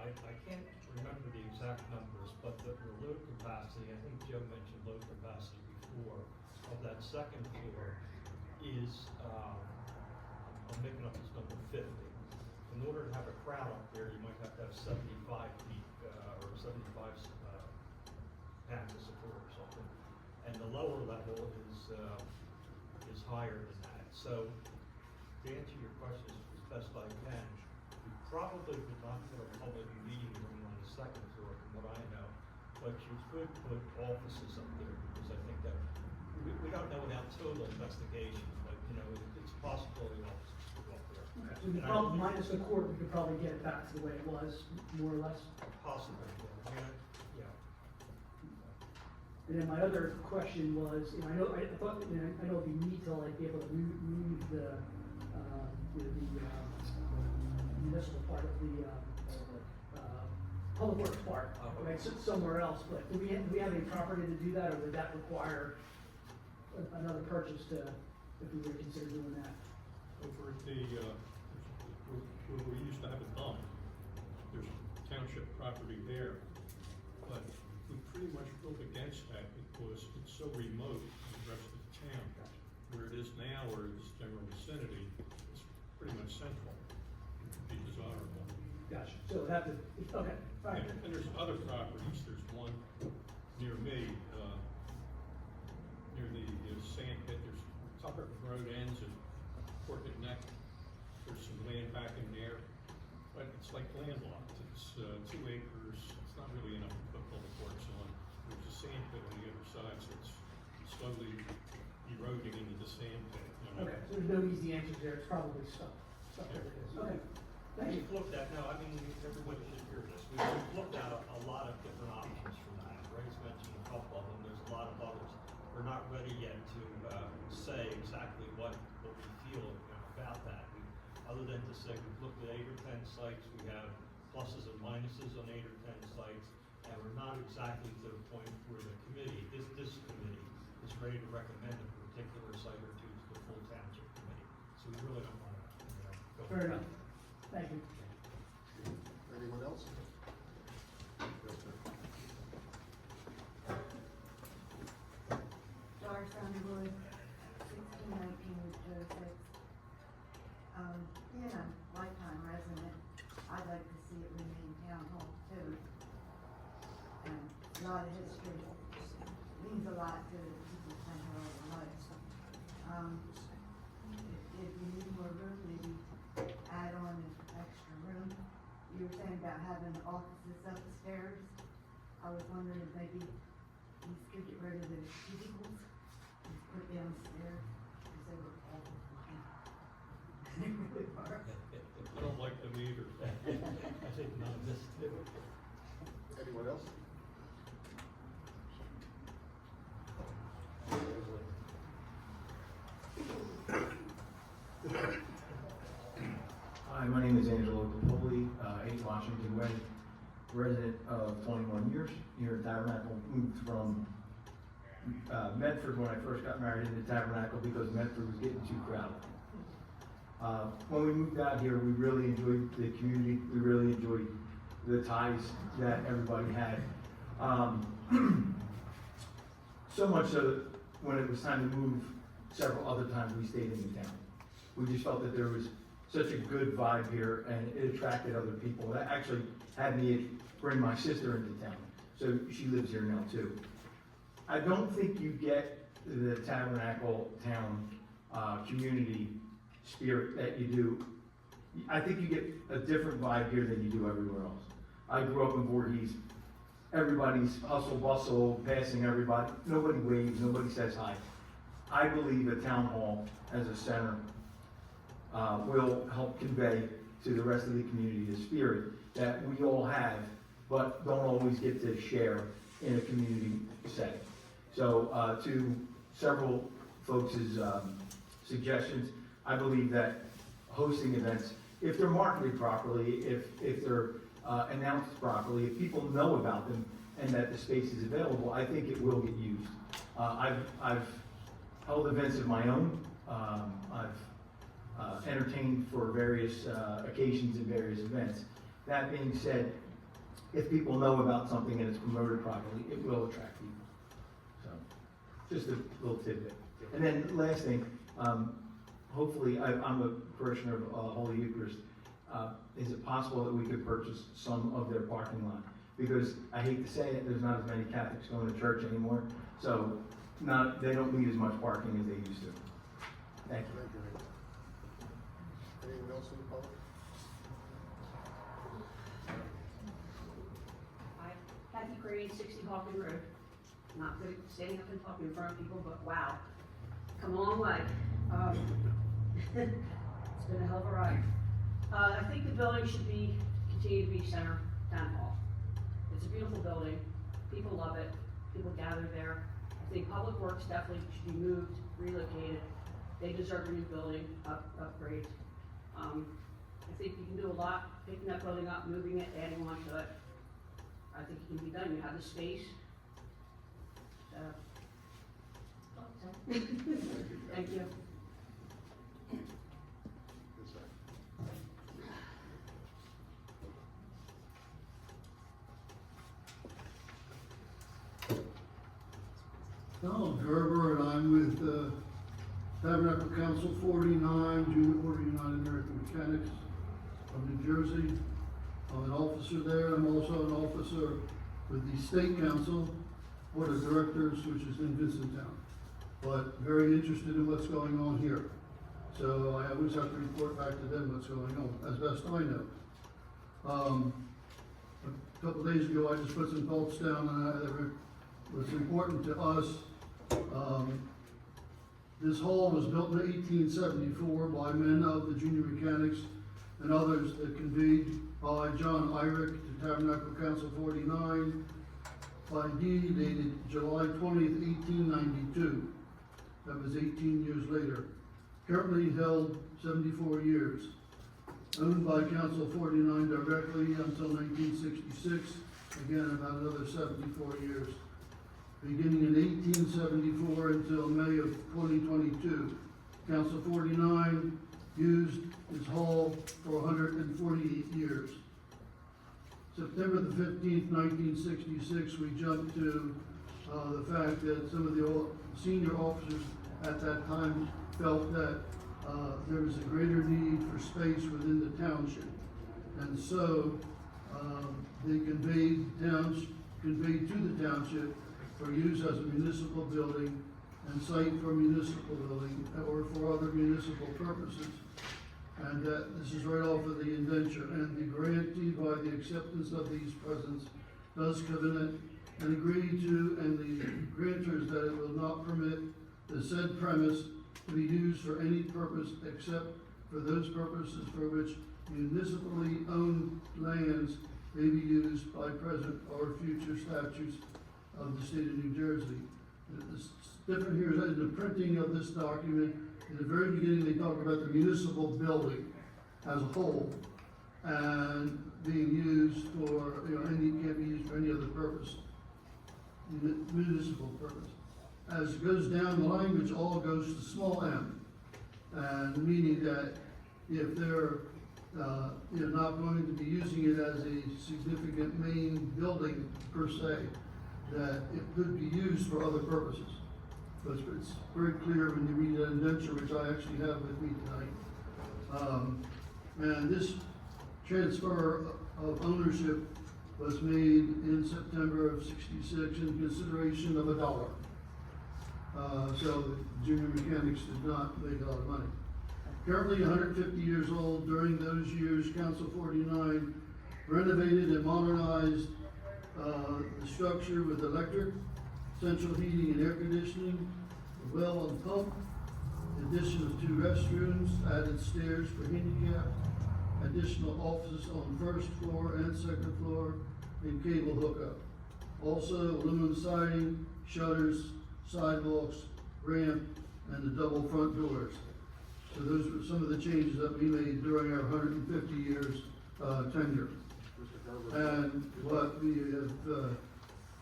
I can't remember the exact numbers, but the load capacity, I think Joe mentioned load capacity before, of that second floor is, I'm making up this number, 50. In order to have a crowd up there, you might have to have 75 feet, or 75 pounds of support or something. And the lower level is higher than that. So, to answer your question as best I can, we probably could not put a public meeting room on the second floor, from what I know, but you could put offices up there, because I think that, we don't know without total investigation, but, you know, it's a possibility offices could go up there. Okay, so we probably, minus the court, we could probably get it back to the way it was, more or less. Possibly, yeah. And then my other question was, you know, I thought, you know, I know it'd be neat to like be able to move the municipal part of the, public works part, right, somewhere else, but do we have any property to do that, or would that require another purchase if we were to consider doing that? Over at where we used to have a dump, there's township property there, but we pretty much built against that because it's so remote from the rest of the town. Where it is now, or its general vicinity, it's pretty much central. It would be desirable. Gotcha, so it have to, okay, all right. And there's other properties, there's one near me, near the sand pit, there's Tucker Road ends and Portland Neck. There's some land back in there, but it's like landlocked, it's 2 acres, it's not really enough to put public works on. There's a sand pit on the other side, so it's slowly eroding into the sand pit. Okay, so there's no easy answers there, it's probably stuff where it is, okay. Thank you. We've looked at, now, I mean, everybody should hear this, we've looked at a lot of different options for that. Ray's mentioned a couple of them, there's a lot of others. We're not ready yet to say exactly what we feel about that. Other than to say we've looked at 8 or 10 sites, we have pluses and minuses on 8 or 10 sites, and we're not exactly to the point where the committee, this committee, is ready to recommend a particular site or two to the full township committee. So we really don't want to, go. Fair enough, thank you. Anyone else? Yes, sir. Doris Underwood, 1619 Joseph. Being a lifetime resident, I'd like to see it remain town hall too. And a lot of history means a lot to the people of town hall life. If you need more room, maybe add on an extra room. You were saying about having offices upstairs. I was wondering if maybe you could get rid of those cubicles and put downstairs, because they were awful. They really were. I don't like them either. I think none of this too. Anyone else? Hi, my name is Angelo Capoli, 8 Washington Way, resident of 21 years here at Tabernacle. Moved from Medford when I first got married into Tabernacle because Medford was getting too crowded. When we moved out here, we really enjoyed the community. We really enjoyed the ties that everybody had. So much so that when it was time to move, several other times we stayed in the town. We just felt that there was such a good vibe here and it attracted other people. That actually had me bring my sister into town. So she lives here now too. I don't think you get the Tabernacle Town, community spirit that you do. I think you get a different vibe here than you do everywhere else. I grew up in Voorhees, everybody's hustle bustle, passing everybody, nobody waves, nobody says hi. I believe a town hall as a center, will help convey to the rest of the community the spirit that we all have, but don't always get to share in a community setting. So, to several folks' suggestions, I believe that hosting events, if they're marketed properly, if they're announced properly, if people know about them and that the space is available, I think it will get used. I've held events of my own. I've entertained for various occasions and various events. That being said, if people know about something and it's promoted properly, it will attract people. So, just a little tidbit. And then last thing, hopefully, I'm a parishioner of Holy Eucharist. Is it possible that we could purchase some of their parking lot? Because I hate to say it, there's not as many Catholics going to church anymore, so they don't need as much parking as they used to. Thank you. Anyone else in the public? Hi, Kathy Crane, 60 Hawken Road. Not good at standing up and talking in front of people, but wow, come a long way. It's been a hell of a ride. I think the building should continue to be center town hall. It's a beautiful building. People love it. People gather there. I think Public Works definitely should be moved, relocated. They deserve a new building, upgrade. I think you can do a lot, picking that building up, moving it, adding on to it. I think it can be done. You have the space. Thank you. Donald Gerber, and I'm with Tabernacle Council 49, Junior Order United American Mechanics of New Jersey. I'm an officer there. I'm also an officer with the State Council Board of Directors, which is in Vincenttown, but very interested in what's going on here. So I always have to report back to them what's going on, as best I know. A couple days ago, I just put some thoughts down, and what's important to us. This hall was built in 1874 by men of the Junior Mechanics and others that convened by John Eyrick to Tabernacle Council 49 by deed dated July 20th, 1892. That was 18 years later. Currently held 74 years. Owned by Council 49 directly until 1966. Again, about another 74 years. Beginning in 1874 until May of 2022. Council 49 used this hall for 148 years. September the 15th, 1966, we jumped to the fact that some of the senior officers at that time felt that there was a greater need for space within the township. And so they conveyed to the township for use as a municipal building and site for municipal building or for other municipal purposes. And this is right off of the indenture. And the grantee, by the acceptance of these presents, does covenant and agree to, and the grantors, that it will not permit the said premise to be used for any purpose except for those purposes for which municipally owned lands may be used by present or future statutes of the state of New Jersey. It's different here is in the printing of this document. In the very beginning, they talk about the municipal building as a whole and being used for, can't be used for any other purpose, municipal purpose. As it goes down, the language all goes to small m, and meaning that if they're not going to be using it as a significant main building per se, that it could be used for other purposes. But it's very clear when you read that indenture, which I actually have with me tonight. And this transfer of ownership was made in September of '66 in consideration of $1. So junior mechanics did not make a lot of money. Currently 150 years old, during those years, Council 49 renovated and modernized the structure with electric, central heating and air conditioning, a well and pump, addition of 2 restrooms, added stairs for handicap, additional offices on first floor and second floor, and cable hookup. Also aluminum siding, shutters, sidewalks, ramp, and the double front doors. So those were some of the changes that we made during our 150 years tenure. And what we have,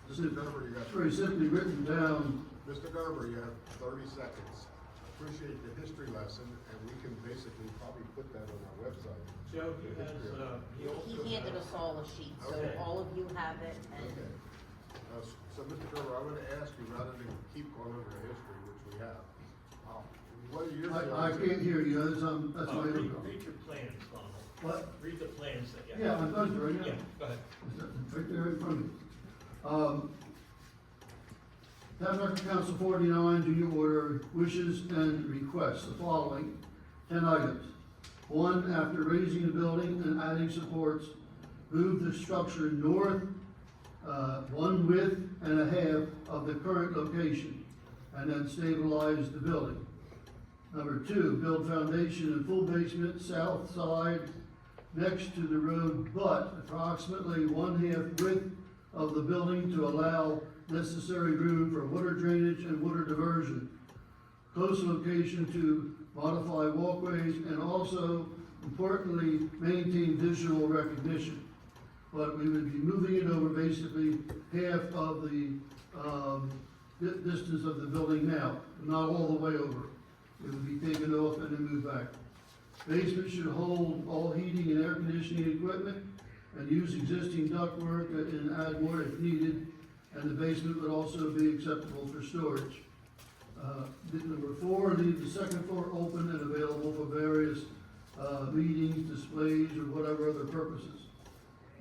Mr. Gerber, you got. very simply written down. Mr. Gerber, you have 30 seconds. Appreciate the history lesson, and we can basically probably put that on our website. Joe, he has, he also He handed has- us all a sheet, so Okay. all of you have it, and Okay. So, Mr. Gerber, I'm gonna ask you, rather than keep going over the history, which we have, what are your feelings? I can't hear you, that's my read, intercom. read your plans, Donald. What? Read the plans that you Yeah, have. I'm done right now. Yeah, go ahead. It's right there in front of me. Tabernacle Council 49, junior order, wishes and requests the following 10 items. 1, after raising the building and adding supports, move the structure north 1 width and a half of the current location, and then stabilize the building. Number 2, build foundation and full basement south side next to the road, but approximately 1/2 width of the building to allow necessary room for water drainage and water diversion. Close location to modify walkways and also, importantly, maintain visual recognition. But we would be moving it over basically half of the distance of the building now, not all the way over. It would be taken off and then moved back. Basement should hold all heating and air conditioning equipment and use existing ductwork and add more if needed. And the basement would also be acceptable for storage. Number 4, leave the second floor open and available for various meetings, displays, or whatever other purposes.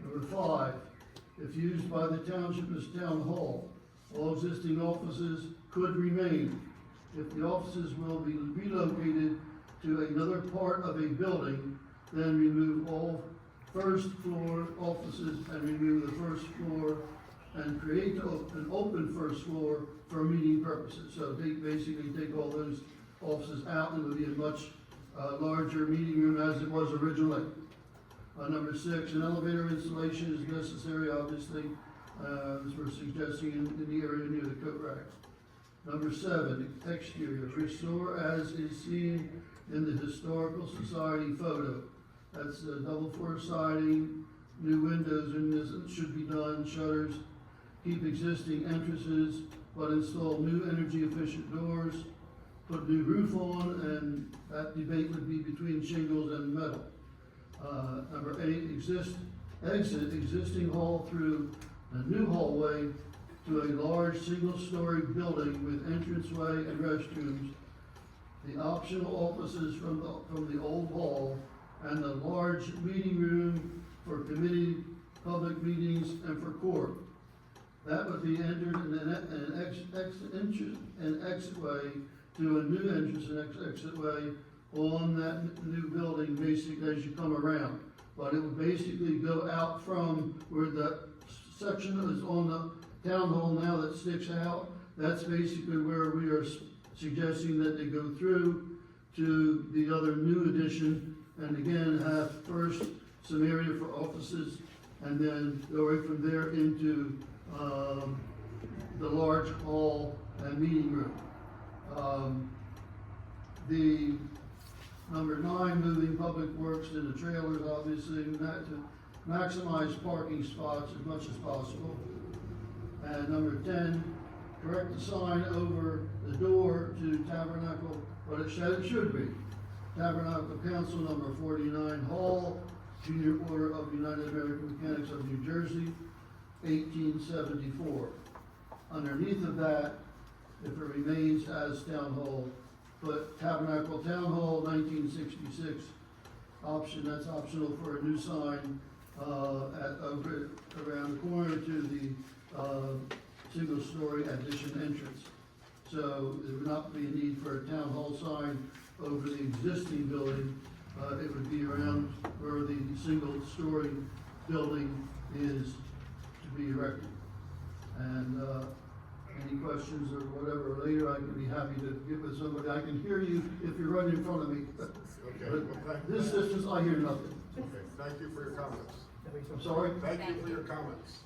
Number 5, if used by the township as town hall, all existing offices could remain. If the offices will be relocated to another part of a building, then remove all first floor offices and remove the first floor and create an open first floor for meeting purposes. So they basically take all those offices out and it would be a much larger meeting room as it was originally. Number 6, an elevator installation is necessary, obviously, as we're suggesting in the area near the coat racks. Number 7, exterior, restore as is seen in the Historical Society photo. That's the double floor siding, new windows in this should be done, shutters, keep existing entrances, but install new energy efficient doors, put new roof on, and that debate would be between shingles and metal. Number 8, exit existing hall through a new hallway to a large single-story building with entranceway and restrooms, the optional offices from the old hall, and the large meeting room for committee, public meetings, and for court. That would be entered in an exitway to a new entrance and exitway on that new building, basically as you come around. But it would basically go out from where the section is on the town hall now that sticks out. That's basically where we are suggesting that they go through to the other new addition, and again, have first some area for offices, and then go right from there into the large hall and meeting room. The number 9, moving public works to the trailers, obviously, to maximize parking spots as much as possible. And number 10, correct the sign over the door to Tabernacle, what it should be. Tabernacle Council number 49 Hall, Junior Order of United American Mechanics of New Jersey, 1874. Underneath of that, if it remains as Town Hall, put Tabernacle Town Hall 1966 option, that's optional for a new sign over, around the corner to the, single-story addition entrance. So there would not be a need for a town hall sign over the existing building. It would be around where the single-story building is to be erected. And, any questions or whatever later, I can be happy to get with somebody. I can hear you if you're right in front of me. Okay, well, But this distance, I hear nothing. Okay, thank you for your comments. I'm sorry? Thank you for your comments.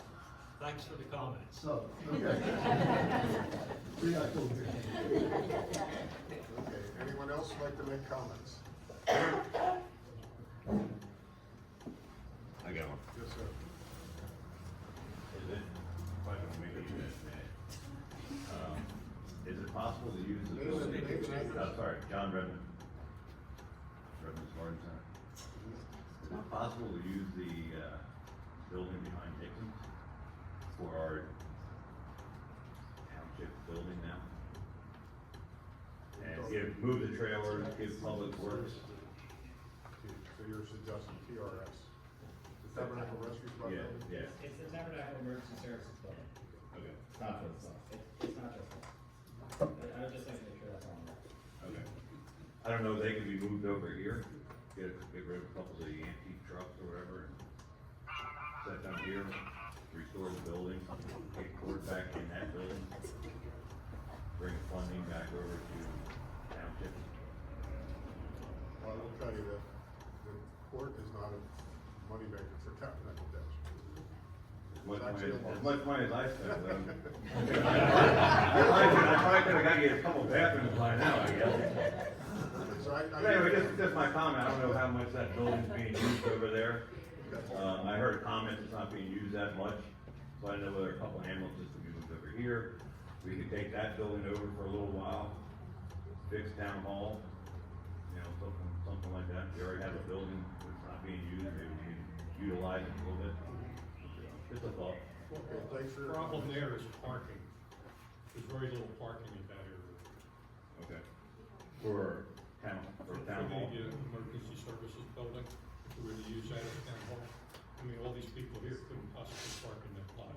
Thanks for the comments. Oh, okay. See, I told you. Okay, anyone else like to make comments? I got one. Yes, sir. Is it, if I can make it a minute, is it possible to use the Name and building? address. Sorry, John Redmond. Redmond's Garden Center. Is it possible to use the, building behind Dixon's for our township building now? And move the trailers, give public works. So you're suggesting TRS? The Tabernacle Rescue Squad? Yeah, yeah. It's the Tabernacle Emergency Services Building. Okay. It's not just us. It's not just us. I would just like to make sure that's on there. Okay. I don't know, they could be moved over here, get rid of a couple of the antique trucks or whatever, and set them here, restore the building, get court back in that building, bring funding back over to township. Well, I will tell you that the court is not a moneymaker for Tabernacle Dash. As much money as I spent, I probably could have got you a couple bathrooms by now, I guess. So Anyway, just my comment, I don't know how much that building's being used over there. I heard a comment it's not being used that much, so I know whether a couple ambulances could be moved over here. We could take that building over for a little while, fix town hall, you know, something like that. We already have a building that's not being used, maybe we can utilize it a little bit. Just a thought. Okay, thanks for your Problem comments. there is parking. There's very little parking in that area. Okay. For town For hall. the emergency services building, if we were to use that as town hall, I mean, all these people here couldn't possibly park in that lot.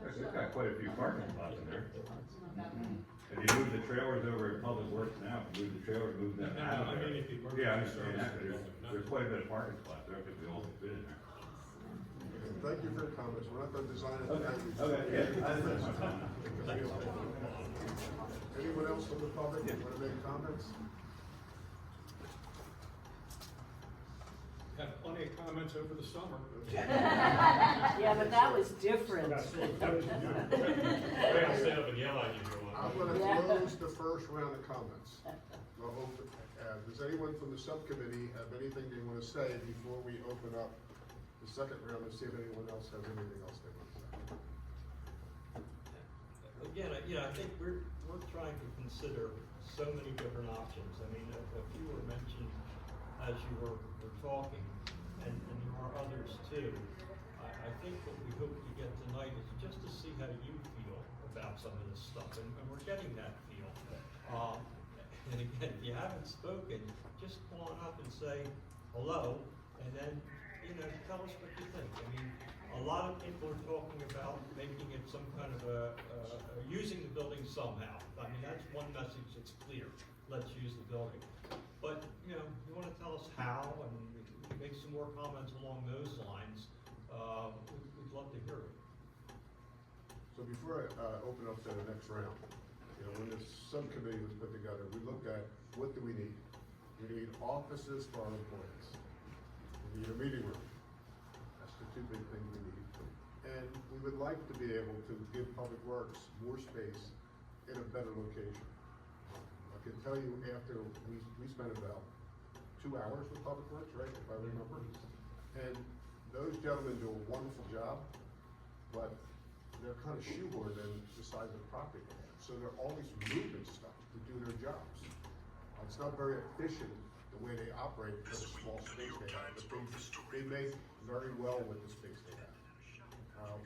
It's got quite a few parking spots in there. If you move the trailers over at Public Works now, if you move the trailers, move them No, out of I there. mean, if you Yeah, I emergency understand that, services but building, there's quite a bit of parking spots there, I think we all can fit in there. Thank you for your comments. We're not gonna design it tonight. We just- Okay, yeah, that's my comment. Anyone else from the public want to make comments? Had plenty of comments over the summer. Yeah, but that was different. Rail set up and yell at you if you want. I'm gonna Yeah. close the first round of comments. Does anyone from the subcommittee have anything they want to say before we open up the second round and see if anyone else has anything else they want to say? Again, I think we're trying to consider so many different options. I mean, a few were mentioned as you were talking, and there are others too. I think what we hope to get tonight is just to see how you feel about some of this stuff, and we're getting that feel. And again, if you haven't spoken, just come on up and say hello, and then, tell us what you think. I mean, a lot of people are talking about making it some kind of using the building somehow. I mean, that's one message that's clear. Let's use the building. But, you wanna tell us how, and make some more comments along those lines, we'd love to hear it. So before I open up to the next round, when this subcommittee was put together, we looked at what do we need? We need offices for our employees. We need a meeting room. That's the two big things we need. And we would like to be able to give Public Works more space in a better location. I can tell you after, we spent about 2 hours with Public Works, right, if I remember? And those gentlemen do a wonderful job, but they're kind of shoehorned in the size of the property they have. So they're always moving stuff to do their jobs. It's not very efficient the way they operate for the small space they have, but they make very well with the space they have.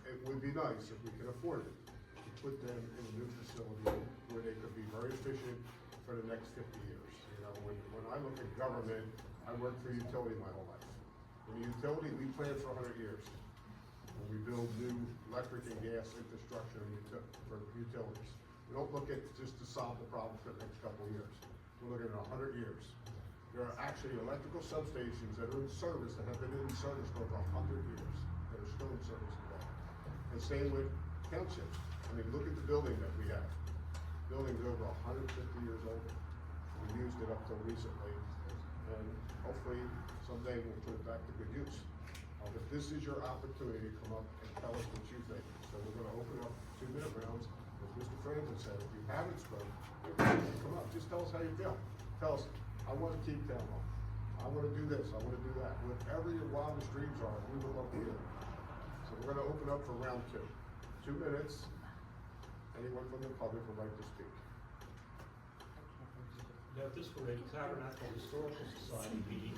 It would be nice if we could afford it, to put them in a new facility where they could be very efficient for the next 50 years. When I look at government, I worked for utility my whole life. In the utility, we plan for 100 years. When we build new electric and gas infrastructure for utilities. We don't look at just to solve the problem for the next couple of years. We're looking at 100 years. There are actually electrical substations that are in service, that have been in service for over 100 years, that are still in service today. And same with townships. I mean, look at the building that we have. Building's over 150 years old. We used it up till recently, and hopefully someday we'll put it back to good use. But this is your opportunity to come up and tell us what you think. So we're gonna open up 2-minute rounds. As Mr. Franklin said, if you haven't spoken, come up, just tell us how you feel. Tell us, I wanna keep town hall. I wanna do this, I wanna do that. Whatever your wildest dreams are, we would love to hear. So we're gonna open up for round 2. 2 minutes. Anyone from the public would like to speak. Now, this were a Tabernacle Historical Society meeting,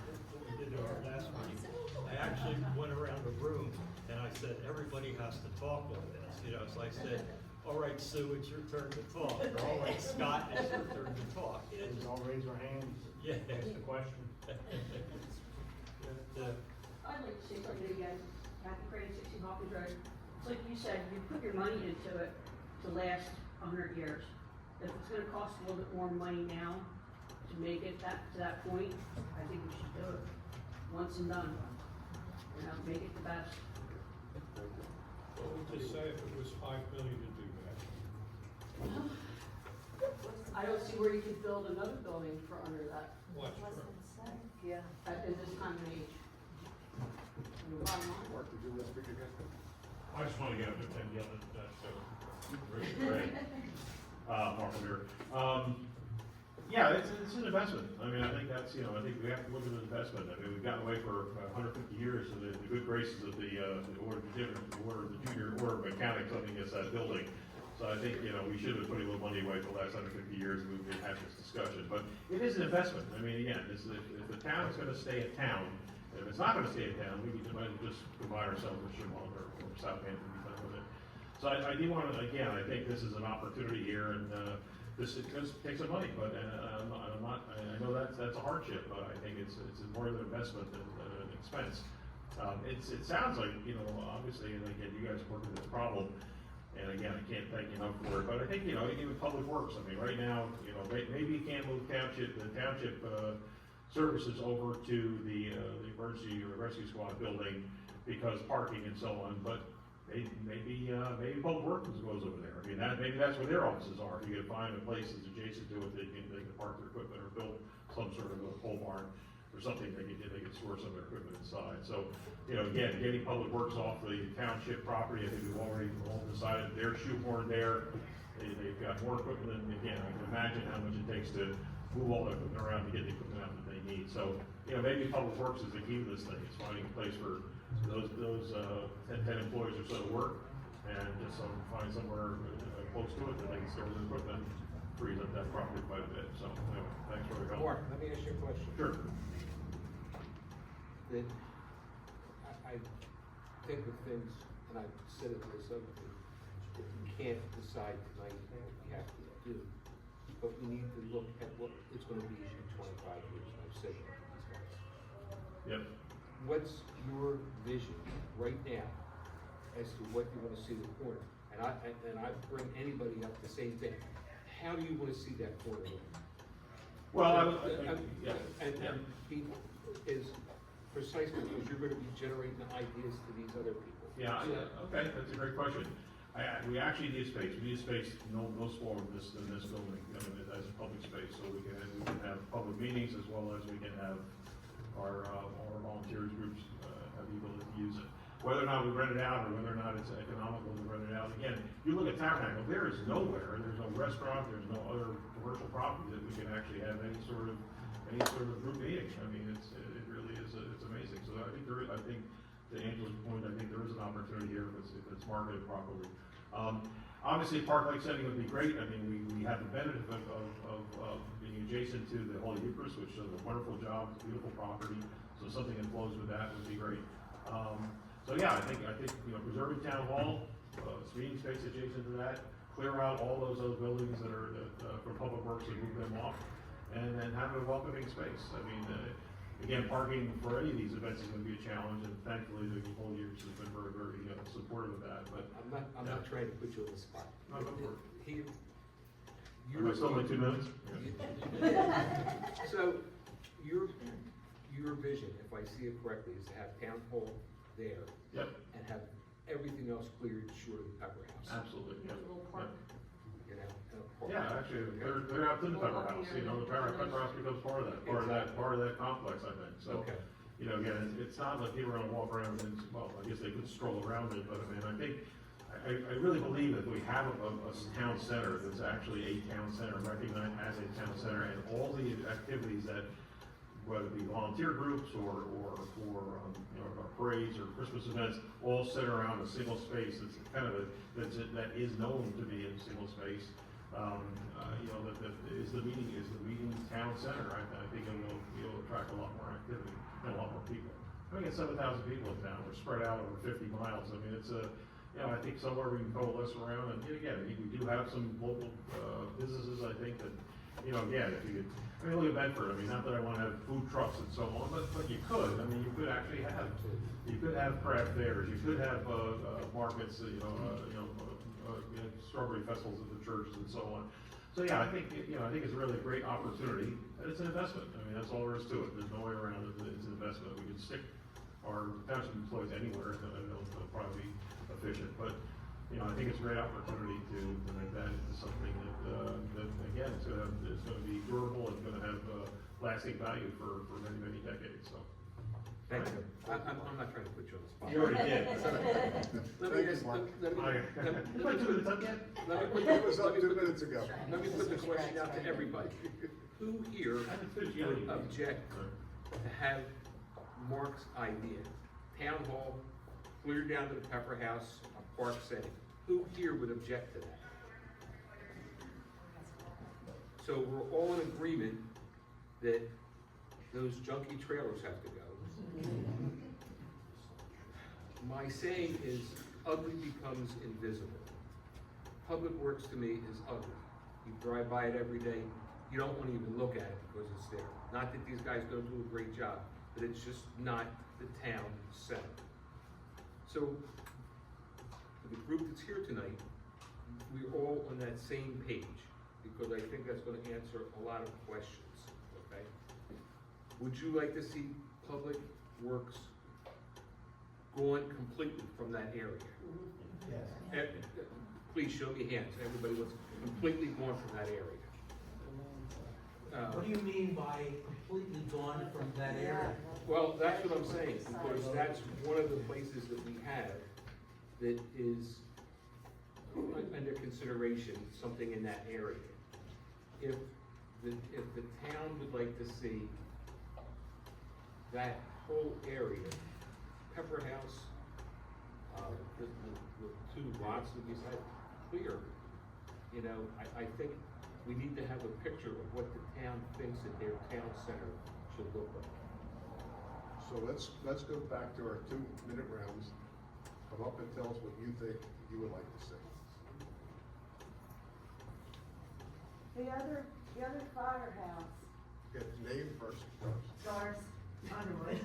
we did our last meeting. I actually went around the room and I said, everybody has to talk on this, you know, so I said, all right, Sue, it's your turn to talk, or all right, Scott, it's your turn to talk. And All raise our hands. Yeah. Ask the question. I'd like to say something again, Kathy Crane, 16 Hawkins Road. It's like you said, you put your money into it to last 100 years. If it's gonna cost a little bit more money now to make it to that point, I think we should do it. Once and done. You know, make it the best. What would you say if it was $5 million to do that? I don't see where you could build another building for under that, What's yeah, in this time and age. Bottom line. Mark, did you want to speak again? I just want to get up and yell at that, so, great. Mark here. Yeah, it's an investment. I mean, I think that's, you know, I think we have to look at an investment. I mean, we've gotten away for 150 years in the good graces of the order of the junior order of mechanics up against that building. So I think, you know, we should have been putting a little money away for the last 150 years, and we've had this discussion. But it is an investment. I mean, again, if the town is gonna stay in town, and if it's not gonna stay in town, we might just combine ourselves with Chemung or Southampton and be done with it. So I do want to, again, I think this is an opportunity here, and this is gonna take some money, but I know that's a hardship, but I think it's more of an investment than an expense. It sounds like, you know, obviously, and again, you guys are working this problem, and again, I can't thank you enough for it, but I think, you know, even Public Works, I mean, right now, you know, maybe you can't move the township services over to the emergency or rescue squad building because parking and so on, but maybe Public Works goes over there. I mean, maybe that's where their offices are. You can find a place that's adjacent to it, they can park their equipment or build some sort of a pole barn or something, they can store some of their equipment inside. So, you know, again, getting Public Works off the township property, I think we've already all decided they're shoehorned there. They've got more equipment than, again, I can imagine how much it takes to move all the equipment around to get the equipment out that they need. So, you know, maybe Public Works is the key to this thing, is finding a place for those 10 employees or so to work, and just find somewhere close to it that they can store their equipment, frees up that property quite a bit. So, anyway, thanks for your help. Mark, let me ask you a question. Sure. That I think of things, and I've said it to some people, that you can't decide tonight what you have to do, but we need to look at what it's gonna be in 25 years, and I've said that to these guys. Yep. What's your vision right now as to what you wanna see the corner? And I bring anybody up the same thing. How do you wanna see that corner look? Well, And be is precisely because you're gonna be generating ideas to these other people. Yeah, okay, that's a great question. We actually need space. We need space no smaller than this building, you know, as a public space, so we can have public meetings as well as we can have our volunteers groups have the ability to use it. Whether or not we rent it out or whether or not it's economical to rent it out, again, you look at Tabernacle, there is nowhere, there's no restaurant, there's no other commercial property that we can actually have any sort of group meeting. I mean, it really is, it's amazing. So I think to Angela's point, I think there is an opportunity here if it's marketed properly. Obviously, Park Lake setting would be great. I mean, we have the benefit of being adjacent to the Holy Eucharist, which does a wonderful job, it's a beautiful property. So something that flows with that would be great. So yeah, I think you know, preserving Town Hall, meeting space adjacent to that, clear out all those other buildings that are for Public Works and move them off, and then have a welcoming space. I mean, again, parking for any of these events is gonna be a challenge, and thankfully, the whole year has been very, very, supportive of that, but. I'm not trying to put you on the spot. No, go for it. Here. Am I still like 2 minutes? So, your vision, if I see it correctly, is to have town hall there. Yep. And have everything else cleared short of the Pepper House. Absolutely, yep. You know, and a park. Yeah, actually, they're out to the Pepper House, the Pepper House becomes part of that complex, I think, so. Okay. Again, it's not like people are gonna walk around and, well, I guess they could stroll around it, but I mean, I think, I really believe that we have a town center that's actually a town center, recognized as a town center, and all the activities that, whether it be volunteer groups or parades or Christmas events, all center around a single space. It's kind of that is known to be in a single space. That is the meeting town center. I think it'll attract a lot more activity and a lot more people. We got 7,000 people in town. We're spread out over 50 miles. I mean, it's I think somewhere we can coalesce around, and again, we do have some local businesses, I think, that, again, if you could, look at Bedford, not that I wanna have food trucks and so on, but you could, you could actually have craft fairs, you could have, markets, strawberry festivals at the churches and so on. So, yeah, I think it's a really great opportunity, and it's an investment, that's all there is to it, there's no way around it, it's an investment. We can stick our township employees anywhere, they'll probably be efficient, but, I think it's a great opportunity to make that into something that again, it's gonna be durable, it's gonna have, lasting value for many, many decades, so. Thank you. I'm not trying to put you on the spot. You already did. It was up 2 minutes ago. Let me put the question out to everybody. Who here would object to have Mark's idea? Town hall, clear down to the Pepper House, a park setting. Who here would object to that? So we're all in agreement that those junky trailers have to go. My saying is, ugly becomes invisible. Public Works to me is ugly. You drive by it every day, you don't want to even look at it because it's there. Not that these guys don't do a great job, but it's just not the town center. So, for the group that's here tonight, we're all on that same page, because I think that's going to answer a lot of questions, okay? Would you like to see Public Works gone completely from that area? Yes. Please show me hands, everybody wants completely gone from that area. What do you mean by completely gone from that area? Well, that's what I'm saying, because that's one of the places that we have that is under consideration, something in that area. If the town would like to see that whole area, Pepper House, the two lots that you said, clear, I think we need to have a picture of what the town thinks that their town center should look like. So let's go back to our 2-minute rounds. Come up and tell us what you think you would like to see. The other firehouse, Get the name first. Doris Underwood.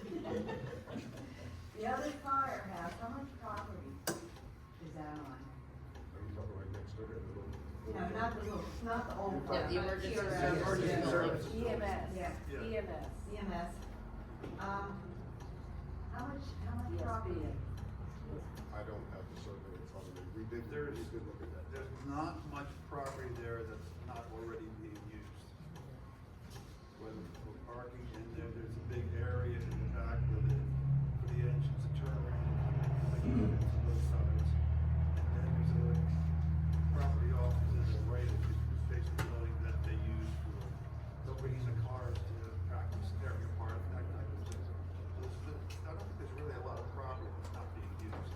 The other firehouse, how much property is that on? Are you talking like next door to the little? No, not the old. Yeah, the firehouse. emergency service. EMS, yeah. EMS. EMS. How much property? I don't have the survey in front of me. We did There's look at that. there's not much property there that's not already being used. Whether for parking in there, there's a big area in the back for the engines to turn around, like both sides. And then there's a property off to the right of the face of the building that they use for bringing the cars to practice area part, that type of thing. I don't think there's really a lot of property that's not being used,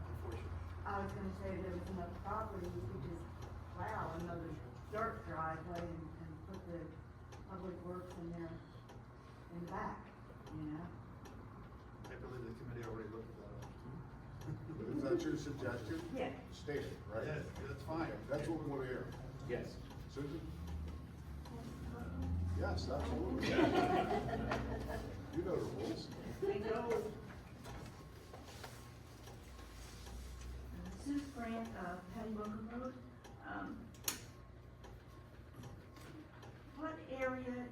unfortunately. I was gonna say there was enough property, you could just plow another dirt driveway and put the Public Works in there in the back, I believe the committee already looked at that option. Is that your suggestion? Yeah. State it, right? Yeah, that's fine. Okay, that's what we want to hear. Yes. Susan? Yes, absolutely. You know the rules. I know. Sue Grant, Patty Welcome Road. What area,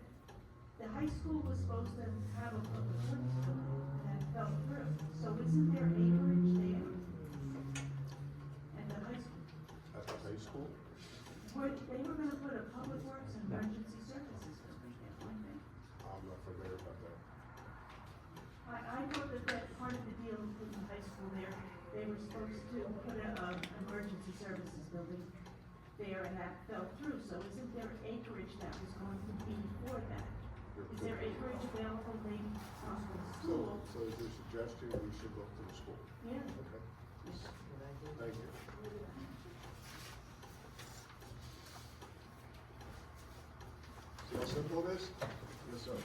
the high school was supposed to have a public works building that fell through, so isn't there acreage there? At the high school? At the high school? They were gonna put a public works and emergency services building there, weren't they? I'm not familiar about that. I thought that part of the deal with the high school there, they were supposed to put a, emergency services building there and that fell through, so isn't there acreage that was going to be for that? Is there acreage available maybe for the school? So is your suggestion we should look to the school? Yeah. Okay. Thank you. See how simple it is? Yes, sir.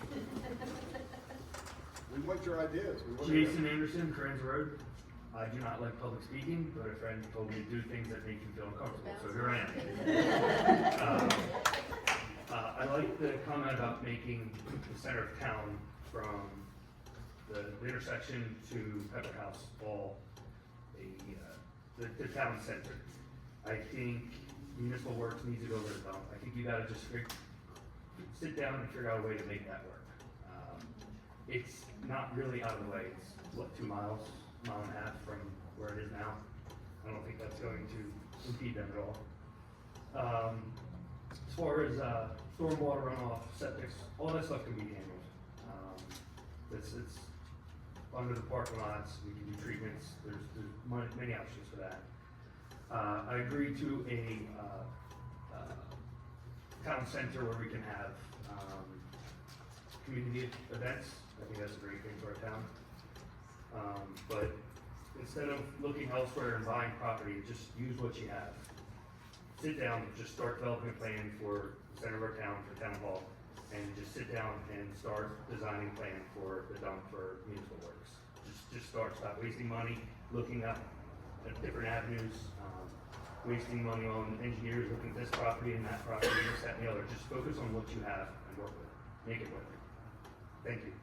We want your ideas. We want Jason Anderson, Trans Road. I do not like public speaking, but a friend told me to do things that make you feel uncomfortable, so here I am. I like the comment about making the center of town from the intersection to Pepper House all the town center. I think municipal works needs to go over the dump. I think you gotta just sit down and figure out a way to make that work. It's not really out of the way. It's what, 2 miles, mile and a half from where it is now. I don't think that's going to impede them at all. As far as stormwater runoff, septics, all that stuff can be handled. It's under the parking lots. We can do treatments. There's many options for that. I agree to a town center where we can have community events. I think that's a great thing for our town. But instead of looking elsewhere and buying property, just use what you have. Sit down, just start developing a plan for the center of our town, for town hall, and just sit down and start designing a plan for the dump for municipal works. Just start, stop wasting money, looking up at different avenues, wasting money on engineers looking at this property and that property, this, that, and the other. Just focus on what you have and work with it. Make it work. Thank you.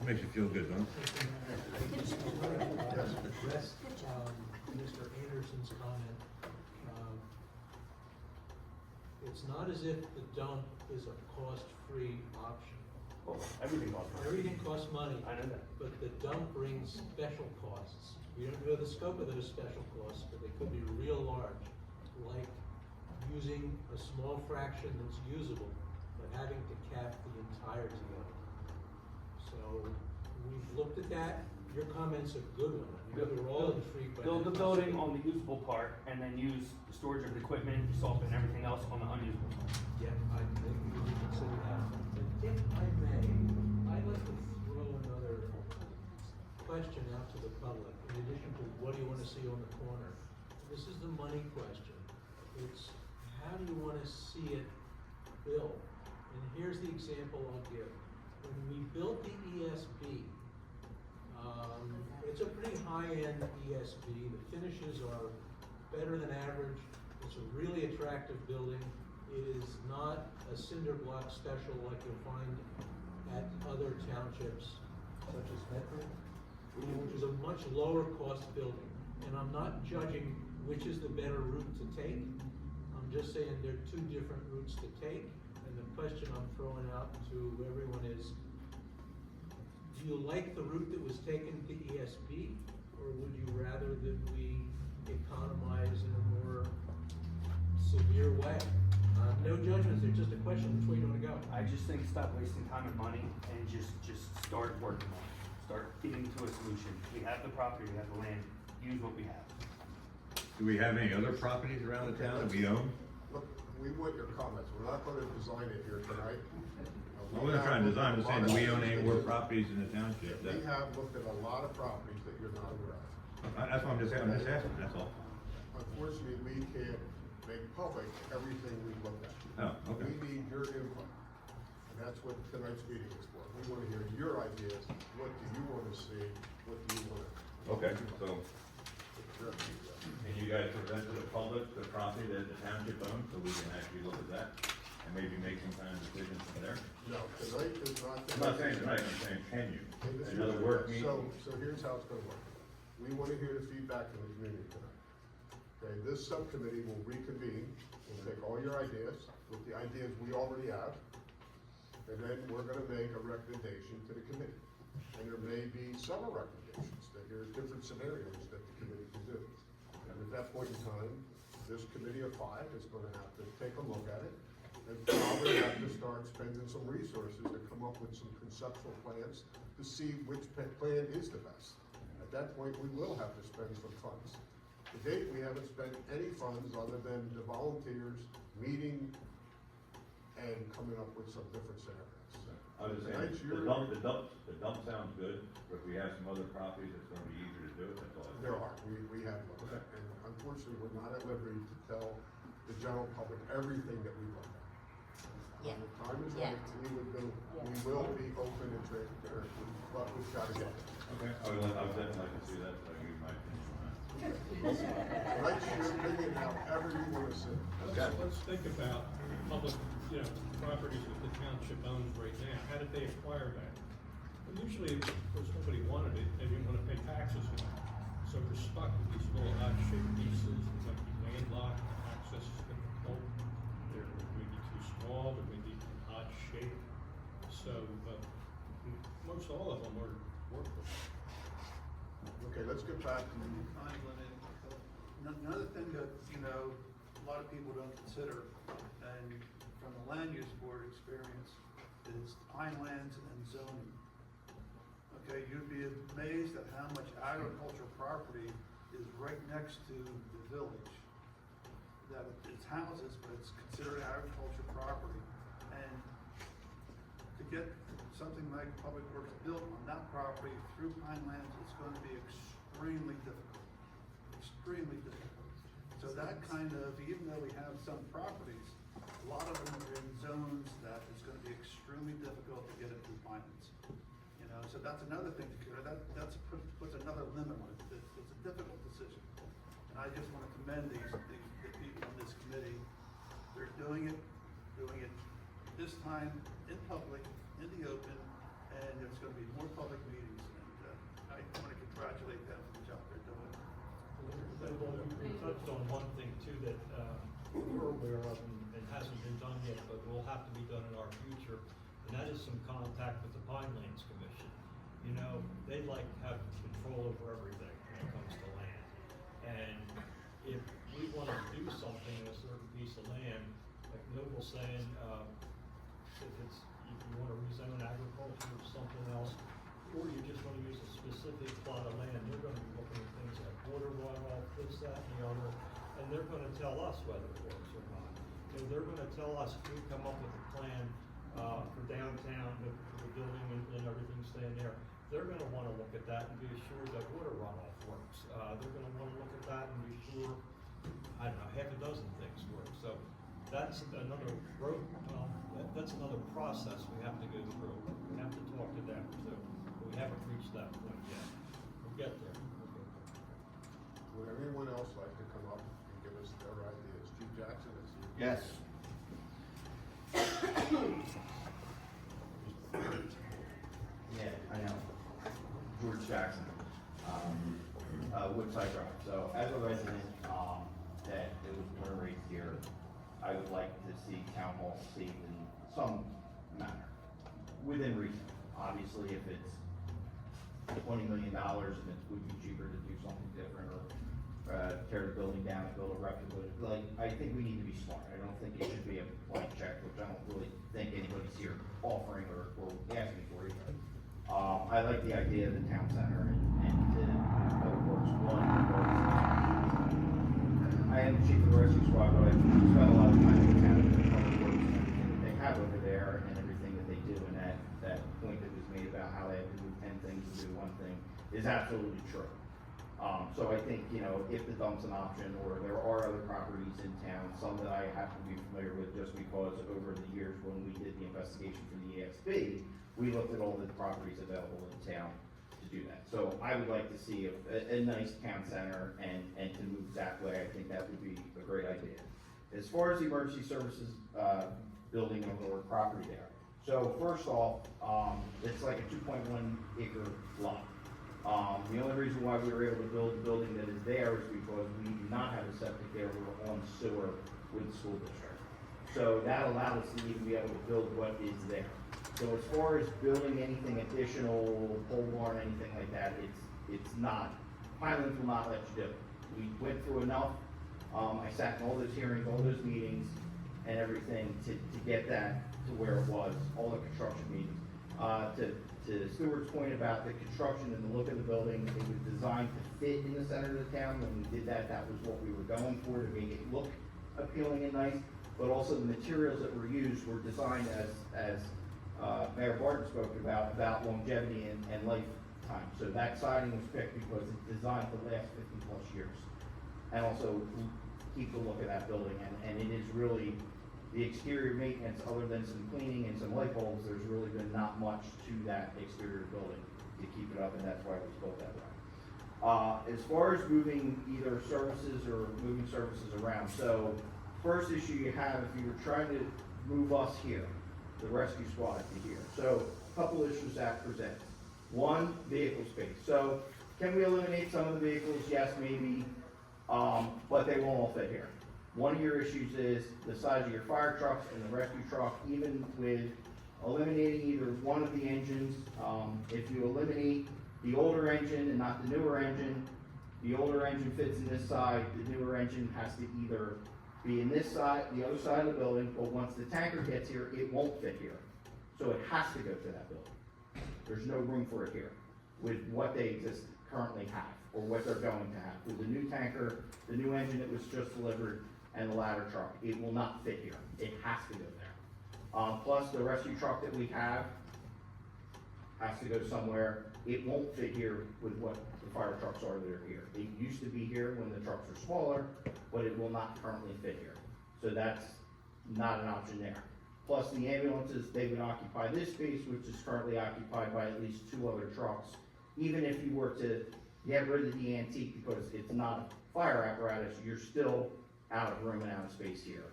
Makes you feel good, huh? Address, Mr. Anderson's comment. It's not as if the dump is a cost-free option. Oh, everything costs money. Everything costs money. I know that. But the dump brings special costs. We don't know the scope of those special costs, but they could be real large, like using a small fraction that's usable, but having to cap the entirety of it. So we've looked at that. Your comment's a good one. We're all intrigued by that. Build the building on the usable part and then use the storage of the equipment, salt and everything else on the unusable part. Yeah, I think we should consider that. But if I may, I'd like to throw another question out to the public, in addition to what do you want to see on the corner? This is the money question. It's how do you want to see it built? And here's the example I'll give. When we built the ESB, it's a pretty high-end ESB. The finishes are better than average. It's a really attractive building. It is not a cinder block special like you'll find at other townships, such as Medford, which is a much lower cost building. And I'm not judging which is the better route to take. I'm just saying there are two different routes to take. And the question I'm throwing out to everyone is, do you like the route that was taken to ESB, or would you rather that we economize in a more severe way? No judgments, it's just a question, which way you wanna go? I just think stop wasting time and money and just start working on it. Start getting to a solution. We have the property, we have the land, use what we have. Do we have any other properties around the town that we own? Look, we want your comments. We're not gonna design it here tonight. I wasn't trying to design, I'm just saying, do we own any more properties in the township? We have looked at a lot of properties that you're not aware of. That's what I'm just asking, that's all. Unfortunately, we can't make public everything we looked at. Oh, okay. We need your input, and that's what tonight's meeting is for. We wanna hear your ideas. What do you wanna see? What do you wanna? Okay, so, and you guys present to the public the property that the township owns, so we can actually look at that? and maybe make some kind of decision from there? No, tonight is not. I'm not saying tonight, I'm saying, can you? In the Another future, work yes. meeting? So here's how it's gonna work. We wanna hear the feedback from the community tonight. Okay, this subcommittee will reconvene, we'll take all your ideas, with the ideas we already have, and then we're gonna make a recommendation to the committee. And there may be several recommendations, that there are different scenarios that the committee can do. And at that point in time, this committee of 5 is gonna have to take a look at it, and probably have to start spending some resources to come up with some conceptual plans to see which plan is the best. At that point, we will have to spend some funds. To date, we haven't spent any funds other than the volunteers meeting and coming up with some different scenarios. I was Tonight's saying, your- the dump sounds good, but if we have some other properties, it's gonna be easier to do it, that's all. There are, we have looked at, and unfortunately, we're not at liberty to tell the general public everything that we look at. Yeah. When the time is Yeah. right, we will be open and transparent, but we've gotta get there. Okay, I would definitely like to see that, so I give you my opinion on that. Tonight's your opinion, however you wanna say it. Let's think about public, properties that the township owns right now. How did they acquire that? Well, usually, of course, nobody wanted it, they didn't wanna pay taxes on it. So we're stuck with these little odd-shaped pieces, they might be landlocked, access is difficult, they're maybe too small, they're maybe odd shape. So, most all of them are workable. Okay, let's get back to Time limit. Another thing that, a lot of people don't consider, and from the land use board experience, is pine lands and zoning. Okay, you'd be amazed at how much agricultural property is right next to the village. That it's houses, but it's considered agricultural property. And to get something like Public Works built on that property through pine lands, it's going to be extremely difficult. Extremely difficult. So that kind of, even though we have some properties, a lot of them are in zones that it's going to be extremely difficult to get it through pine lands. So that's another thing to consider. That's puts another limit on it. It's a difficult decision. And I just want to commend the people on this committee. They're doing it this time in public, in the open, and there's going to be more public meetings. And I want to congratulate them for the job they're doing. You touched on one thing too that we're aware of and hasn't been done yet, but will have to be done in our future, and that is some contact with the Pinelands Commission. They like to have control over everything when it comes to land. And if we want to do something in a certain piece of land, like Noble's saying, if you want to rezone agriculture or something else, or you just want to use a specific plot of land, they're going to be looking at things like water runoff, this, that, and the other, and they're going to tell us whether it works or not. They're going to tell us if we come up with a plan for downtown, for the building and everything staying there. They're going to want to look at that and be assured that water runoff works. They're going to want to look at that and be sure, I don't know, half a dozen things work. So that's another road, that's another process we have to go through. We have to talk to them too. But we haven't reached that point yet. We'll get there. Would anyone else like to come up and give us their ideas? Chief Jackson, is you? Yes. Yeah, I know. George Jackson, Woodside Drive. So as a resident, that it was born and raised here, I would like to see town hall saved in some manner, within reason. Obviously, if it's $20 million and it would be cheaper to do something different or tear the building down and build a replicable, I think we need to be smart. I don't think it should be a blank check, which I don't really think anybody's here offering or asking for either. I like the idea of the town center and Public Works one, I am the chief of the rescue squad, but I spent a lot of time in the town and Public Works and everything that they have over there and everything that they do, and that point that was made about how they have to do 10 things to do one thing is absolutely true. So I think, if the dump's an option, or there are other properties in town, some that I happen to be familiar with just because over the years when we did the investigation for the ESB, we looked at all the properties available in town to do that. So I would like to see a nice town center and to move that way. I think that would be a great idea. As far as the emergency services building or property there. So first off, it's like a 2.1 acre lot. The only reason why we were able to build the building that is there is because we do not have a septic there, we're on sewer with the school district. So that allowed us to even be able to build what is there. So as far as building anything additional, pole barn, anything like that, it's not, Highlands will not let you do it. We went through enough, I sat in all those hearings, all those meetings, and everything to get that to where it was, all the construction meetings. To Stuart's point about the construction and the look of the building, it was designed to fit in the center of the town. When we did that, that was what we were going for, to make it look appealing and nice. But also the materials that were used were designed as Mayor Barton spoke about longevity and lifetime. So that siding was picked because it's designed to last 50 plus years. And also keep the look of that building, and it is really, the exterior maintenance, other than some cleaning and some light bulbs, there's really been not much to that exterior building to keep it up, and that's why it was built that way. As far as moving either services or moving services around, so first issue you have, if you were trying to move us here, the rescue squad to here. So a couple issues that presents. One, vehicle space. So can we eliminate some of the vehicles? Yes, maybe, but they won't all fit here. One of your issues is the size of your fire trucks and the rescue truck, even with eliminating either one of the engines. If you eliminate the older engine and not the newer engine, the older engine fits in this side, the newer engine has to either be in this side, the other side of the building, but once the tanker gets here, it won't fit here. So it has to go to that building. There's no room for it here with what they currently have, or what they're going to have. With the new tanker, the new engine that was just delivered, and the ladder truck, it will not fit here. It has to go there. Plus the rescue truck that we have has to go somewhere. It won't fit here with what the fire trucks are that are here. It used to be here when the trucks are smaller, but it will not currently fit here. So that's not an option there. Plus the ambulances, they would occupy this space, which is currently occupied by at least 2 other trucks. Even if you were to get rid of the antique because it's not a fire apparatus, you're still out of room and out of space here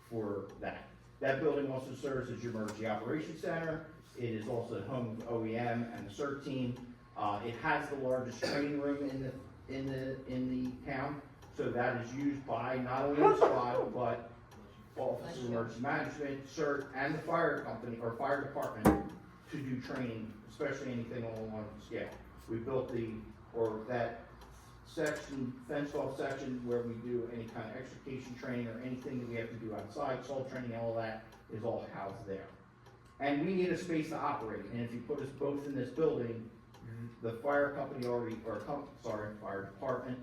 for that. That building also serves as your emergency operations center. It is also the home of OEM and the CERT team. It has the largest training room in the town, so that is used by not only the squad but Office of Emergency Management, CERT, and the fire company or fire department to do training, especially anything on a large scale. We built that section, fenced off section where we do any kind of extrication training or anything that we have to do outside, salt training, all that is all housed there. And we need a space to operate, and if you put us both in this building, the fire company fire department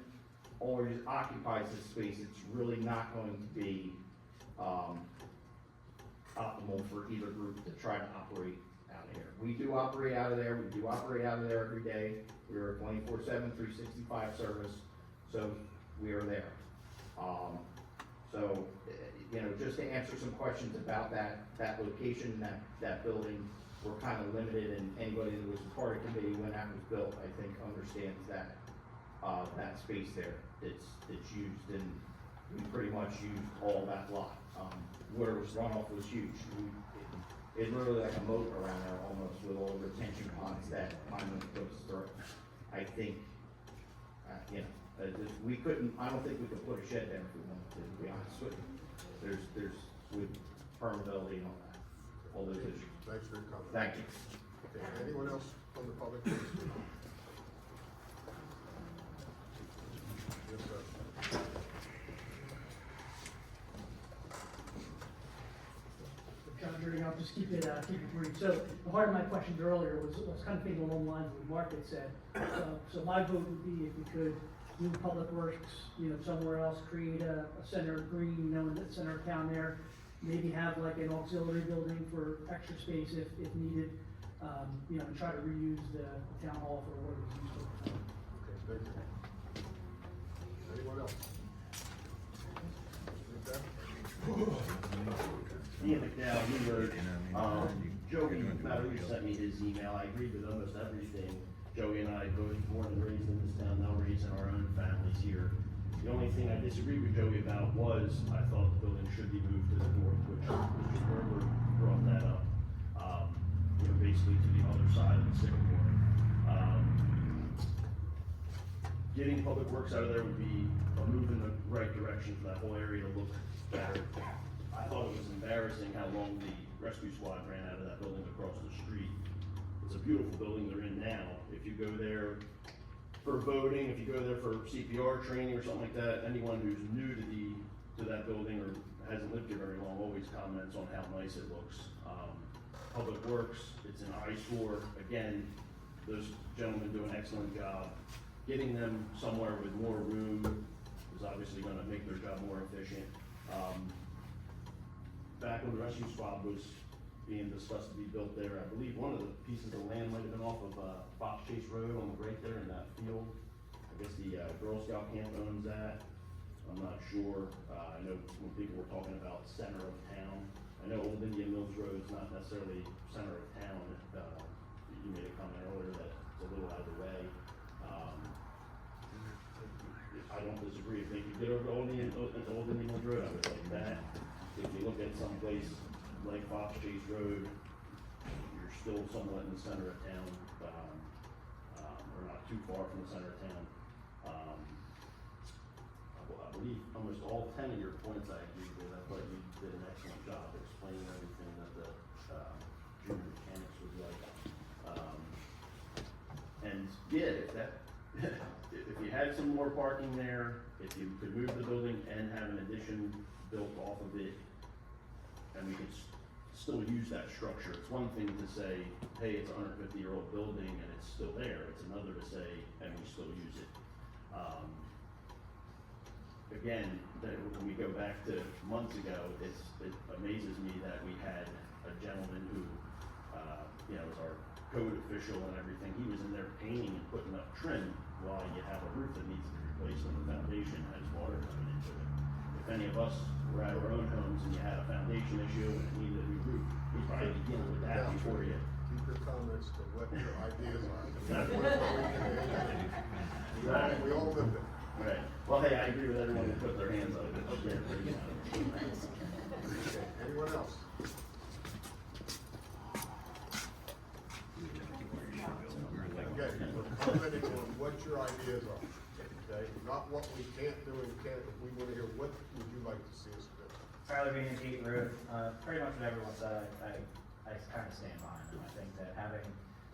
already occupies this space. It's really not going to be optimal for either group to try to operate out of here. We do operate out of there, every day. We are a 24/7, 365 service, so we are there. So, just to answer some questions about that location, that building, we're kind of limited, and anybody that was a part of the committee when that was built, I think, understands that, that space there, it's used, and we pretty much used all that lot. Water runoff was huge. It's literally like a moat around there almost, with all the retention ponds that Highland goes through. I think, we couldn't, I don't think we could put a shed there if we wanted to be honest with you. There's with permeability and all those issues. Thanks for your comment. Thank you. Okay, anyone else from the public? Yes, sir. I'll just keep it brief. So the heart of my questions earlier was kind of thinking along the lines of what Mark had said. So my vote would be if we could move Public Works, somewhere else, create a center of green, in the center of town there. Maybe have like an auxiliary building for extra space if needed, and try to reuse the town hall for what it was used for. Okay, thank you. Anyone else? Ian McDowell, New Road. Joey Matthews sent me his email. I agreed with almost everything. Joey and I both born and raised in this town, now raising our own families here. The only thing I disagreed with Joey about was, I thought the building should be moved to the north, which Mr. Gerber brought that up. You know, basically to the other side of the Sycamore. Getting Public Works out of there would be a move in the right direction for that whole area to look better. I thought it was embarrassing how long the rescue squad ran out of that building across the street. It's a beautiful building they're in now. If you go there for voting, if you go there for CPR training or something like that, anyone who's new to that building or hasn't lived here very long always comments on how nice it looks. Public Works, it's an eyesore. Again, those gentlemen do an excellent job. Getting them somewhere with more room is obviously gonna make their job more efficient. Back when the rescue squad was being discussed to be built there, I believe one of the pieces of land might have been off of, Fox Chase Road on the right there in that field. I guess the, Girl Scout camp owns that. I'm not sure. I know when people were talking about center of town, I know Old Indian Mills Road is not necessarily center of town. You made a comment earlier that it's a little out of the way. I don't disagree. If they could get over to Old Indian Mills Road, I would like that. If you look at some place like Fox Chase Road, you're still somewhat in the center of town, or not too far from the center of town. I believe almost all 10 of your points I agree with. I thought you did an excellent job explaining everything that the junior mechanics would like. And yeah, if you had some more parking there, if you could move the building and have an addition built off of it, and we could still use that structure. It's one thing to say, hey, it's a 150-year-old building and it's still there. It's another to say, and we still use it. Again, when we go back to months ago, it amazes me that we had a gentleman who, is our code official and everything. He was in there painting and putting up trim while you have a roof that needs to be replaced and the foundation has water coming into it. If any of us were at our own homes and you had a foundation issue and it needed a new roof, we'd probably be dealing with that before you. Keep your comments to what your ideas are. We all live it. Right. Well, hey, I agree with everyone who put their hands up. Okay. Anyone else? Okay, we're commenting on what your ideas are, okay? Not what we can't do and can't, we wanna hear what would you like to see us do? Tyler Bean and Gate Road, pretty much what everyone said, I kind of stand behind them. I think that having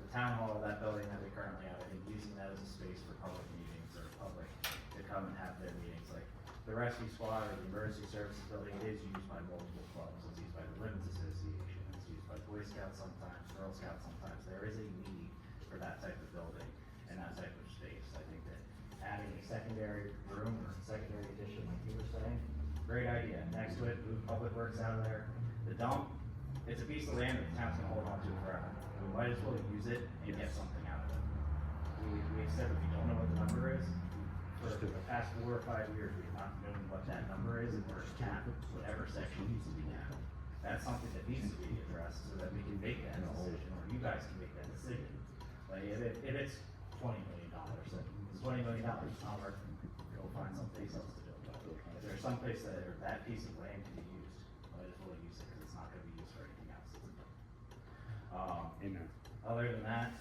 the town hall, that building that we currently have, I think using that as a space for public meetings or public to come and have their meetings, like the rescue squad or the emergency services building, it is used by multiple clubs. It's used by the Women's Association, it's used by Boy Scouts sometimes, Girl Scouts sometimes. There is a need for that type of building and that type of space. I think that adding a secondary room or secondary addition, like you were saying, great idea. Next to it, move Public Works out of there. The dump, it's a piece of land that the town's gonna hold on to forever. We might as well use it and get something out of it. We've said if we don't know what the number is, for the past 4 or 5 years, we've not known what that number is, and we're capped whatever section needs to be capped. That's something that needs to be addressed so that we can make that decision, or you guys can make that decision. Like, if it's $20 million, then it's $20 million, it's not worth it. Go find someplace else to do it. If there's someplace that piece of land can be used, might as well use it, because it's not gonna be used for anything else. Amen. Other than that,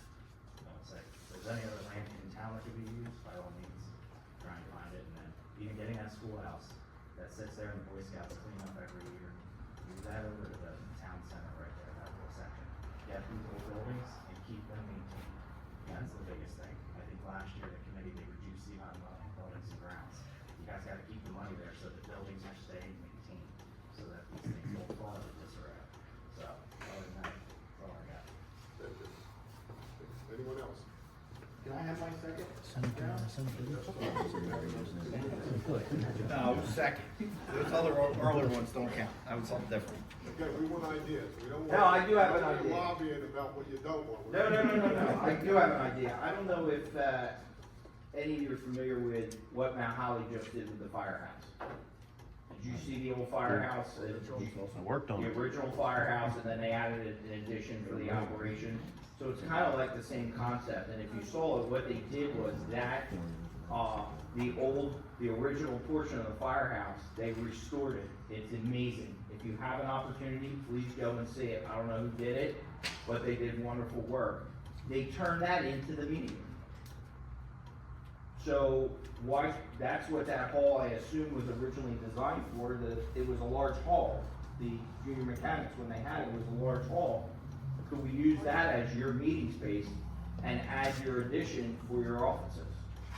I would say, if there's any other land in town that could be used, by all means, try and find it, and then even getting that schoolhouse that sits there in the Boy Scouts clean up every year, move that over to the town center right there, that whole section. Get these old buildings and keep them maintained. That's the biggest thing. I think last year, the committee, they reduced the amount of money in buildings and grounds. You guys gotta keep the money there so the buildings are staying maintained, so that these things don't fall into disarray. So, other than that, that's all I got. Anyone else? Can I have my second? No, second. Those other earlier ones don't count. That was something different. Okay, we want ideas, we don't want. No, I do have an we don't want idea. lobbying about what you don't want. No. I do have an idea. I don't know if, any of you are familiar with what Mount Holly just did with the firehouse. Did you see the old firehouse? I worked on The it. original firehouse, and then they added an addition for the operation. So it's kind of like the same concept, and if you saw it, what they did was that the original portion of the firehouse, they restored it. It's amazing. If you have an opportunity, please go and see it. I don't know who did it, but they did wonderful work. They turned that into the meeting room. So that's what that hall, I assume, was originally designed for. It was a large hall. The junior mechanics, when they had it, was a large hall. Could we use that as your meeting space and as your addition for your offices?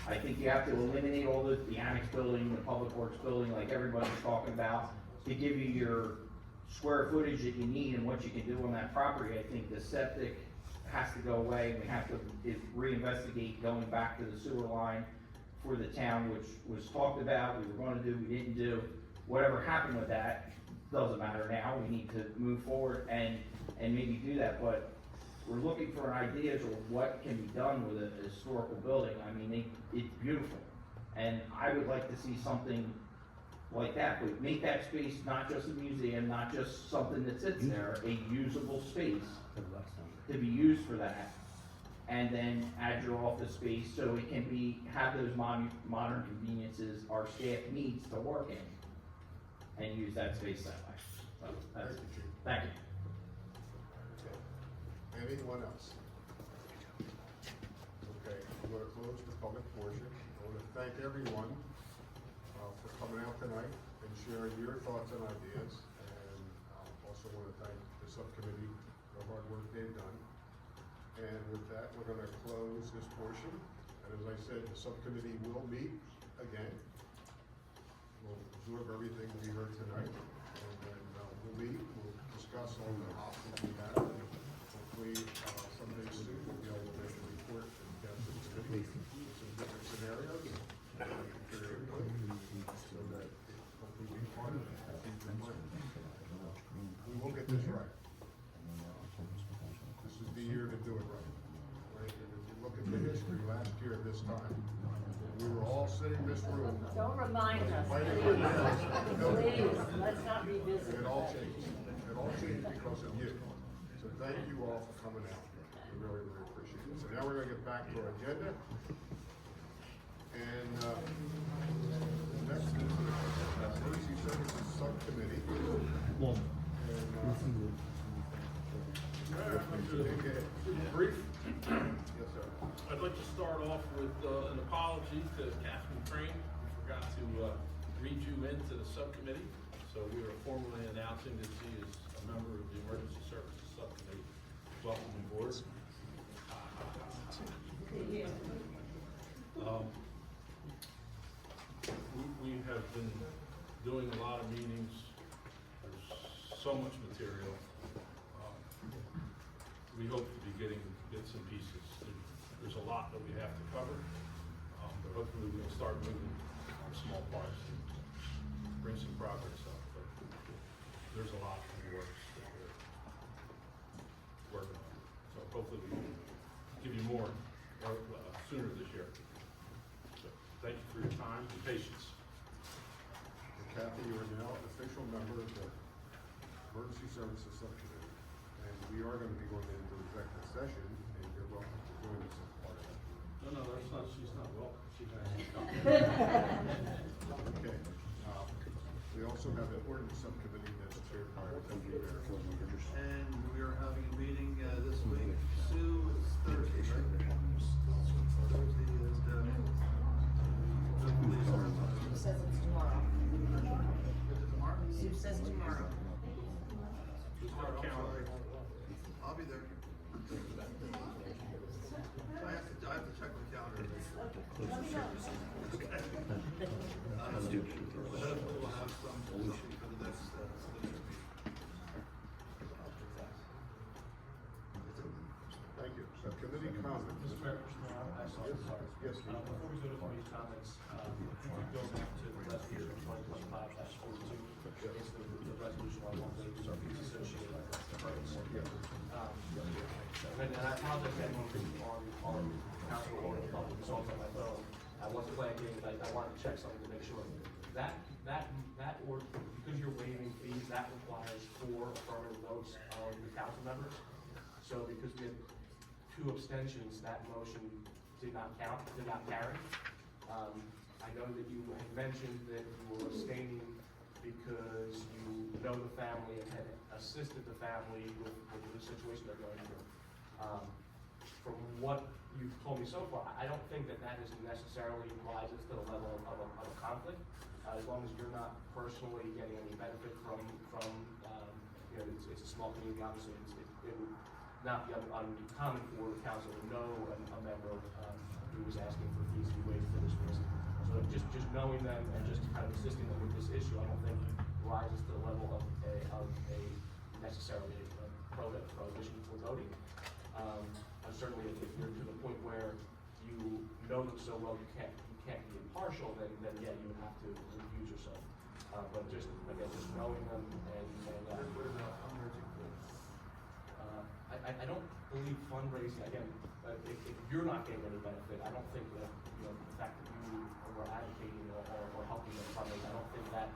I think you have to eliminate all the annex building, the public works building, like everybody's talking about, to give you your square footage that you need and what you can do on that property. I think the septic has to go away. We have to reinvestigate going back to the sewer line for the town, which was talked about, we were gonna do, we didn't do. Whatever happened with that, doesn't matter now. We need to move forward and maybe do that, but we're looking for ideas of what can be done with a historical building. I mean, it's beautiful. And I would like to see something like that, but make that space not just a museum, not just something that sits there, a usable space to be used for that. And then add your office space so it can have those modern conveniences our staff needs to work in, and use that space that way. So, that's it. Thank you. Anyone else? Okay, I'm gonna close the public portion. I wanna thank everyone, for coming out tonight and sharing your thoughts and ideas. And also wanna thank the subcommittee for the hard work they've done. And with that, we're gonna close this portion. And as I said, the subcommittee will meet again. We'll absorb everything we heard tonight. And then, we'll meet, we'll discuss all the options we have. Hopefully, someday soon, we'll be able to make a report and get some different scenarios. For your input, so that hopefully be part of it. We will get this right. This is the year to do it right. Right? And if you look at the history last year at this time, we were all sitting in this room. Don't remind us, fighting please. with nails. Please, let's not revisit. It all changed. It all changed because of you. So thank you all for coming out. We really, really appreciate it. So now we're gonna get back to our agenda. And, next is the Emergency Services Subcommittee. And, brief? Yes, sir. I'd like to start off with an apology to Catherine Crane. We forgot to read you into the subcommittee. So we are formally announcing that she is a member of the Emergency Services Subcommittee. Welcome aboard. We have been doing a lot of meetings. There's so much material. We hope to be getting bits and pieces. There's a lot that we have to cover, but hopefully we'll start moving on small parts and bring some progress up. But there's a lot in the works that we're working on. So hopefully we can give you more sooner this year. So thank you for your time and patience. Kathy, you are now an official member of the Emergency Services Subcommittee, and we are going to be going into executive session, and you're welcome to join us as part of that. No, that's not, she's not welcome. She has to come. Okay. We also have an ordinance subcommittee that's chaired by our deputy mayor. And we are having a meeting, this week. Sue, it's Thursday, right? Thursday is, the police are. Sue says it's tomorrow. Is it tomorrow? Sue says tomorrow. I'll be there. I have to check my calendar. Okay. We'll have something for the next, Thank you. Subcommittee comments. Mr. Mayor, Yes, before we go to committee comments, if we go back to resolution 2025-42, it's the resolution I want to associated with the purpose. And I apologize to anyone on council or the public who saw it on my phone. I wasn't playing games, I wanted to check something to make sure. That or, because you're waiving fees, that requires 4 affirmative votes of the council members. So because we had 2 abstentions, that motion did not carry. I know that you had mentioned that you were abstaining because you know the family and had assisted the family with the situation they're going through. From what you've told me so far, I don't think that that is necessarily rises to the level of a conflict, as long as you're not personally getting any benefit from you know, it's a small community, obviously, it would not be uncommon for the council to know a member who was asking for fees to be waived for this reason. So just knowing them and just kind of assisting them with this issue, I don't think rises to the level of a necessarily a prohibition for voting. Certainly, if you're to the point where you know them so well you can't be impartial, then yeah, you would have to recuse yourself. But just again, just knowing them and I don't believe fundraising again. If you're not getting any benefit, I don't think that the fact that you were advocating or helping them fundraise, I don't think that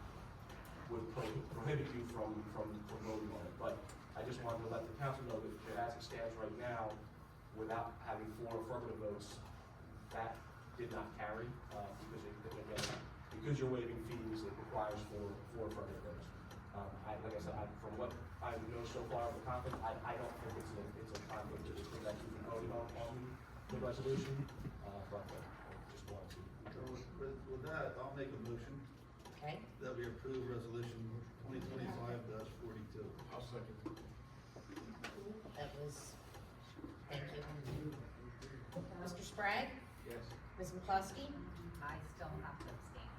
would prohibit you from voting on it. But I just wanted to let the council know that as it stands right now, without having 4 affirmative votes, that did not carry because you're waiving fees, it requires 4 affirmative votes. Like I said, from what I know so far of the conflict, I don't think it's a conflict to just that you can vote on the resolution. But just wanted to. So with that, I'll make a motion. Okay. That we approve resolution 2025-42. I'll second. That was, thank you. Mr. Sprague? Yes. Ms. McCluskey? I still have to abstain.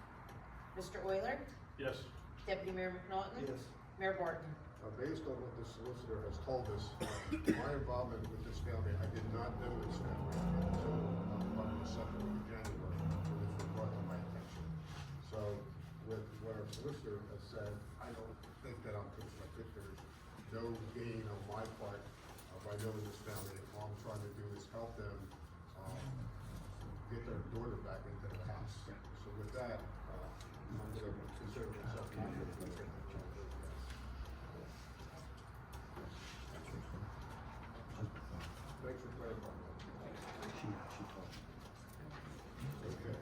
Mr. Euler? Yes. Deputy Mayor McNaughton? Yes. Mayor Barton? Based on what the solicitor has told us, my involvement with this family, I did not know this family until on the 2nd of January, when this was brought to my attention. So with what our solicitor has said, I don't think that I think there's no gain on my part by knowing this family. All I'm trying to do is help them get their daughter back into the house. So with that, I'm going to consider myself not going to take the charge. Thanks for clarifying that. Okay.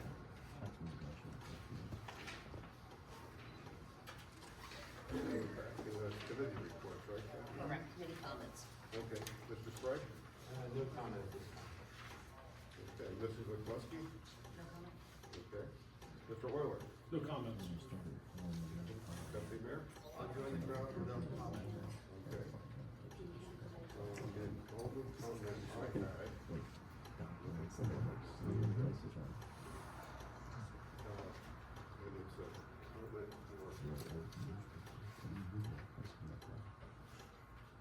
Committee reports, right? Correct, committee comments. Okay, Mr. Sprague? No comment at this time. Okay, Mrs. McCluskey? No comment? Okay. Mr. Euler? No comments. Deputy Mayor? I'll join the crowd without comment. Okay. And all the comments I had. And it's a comment for.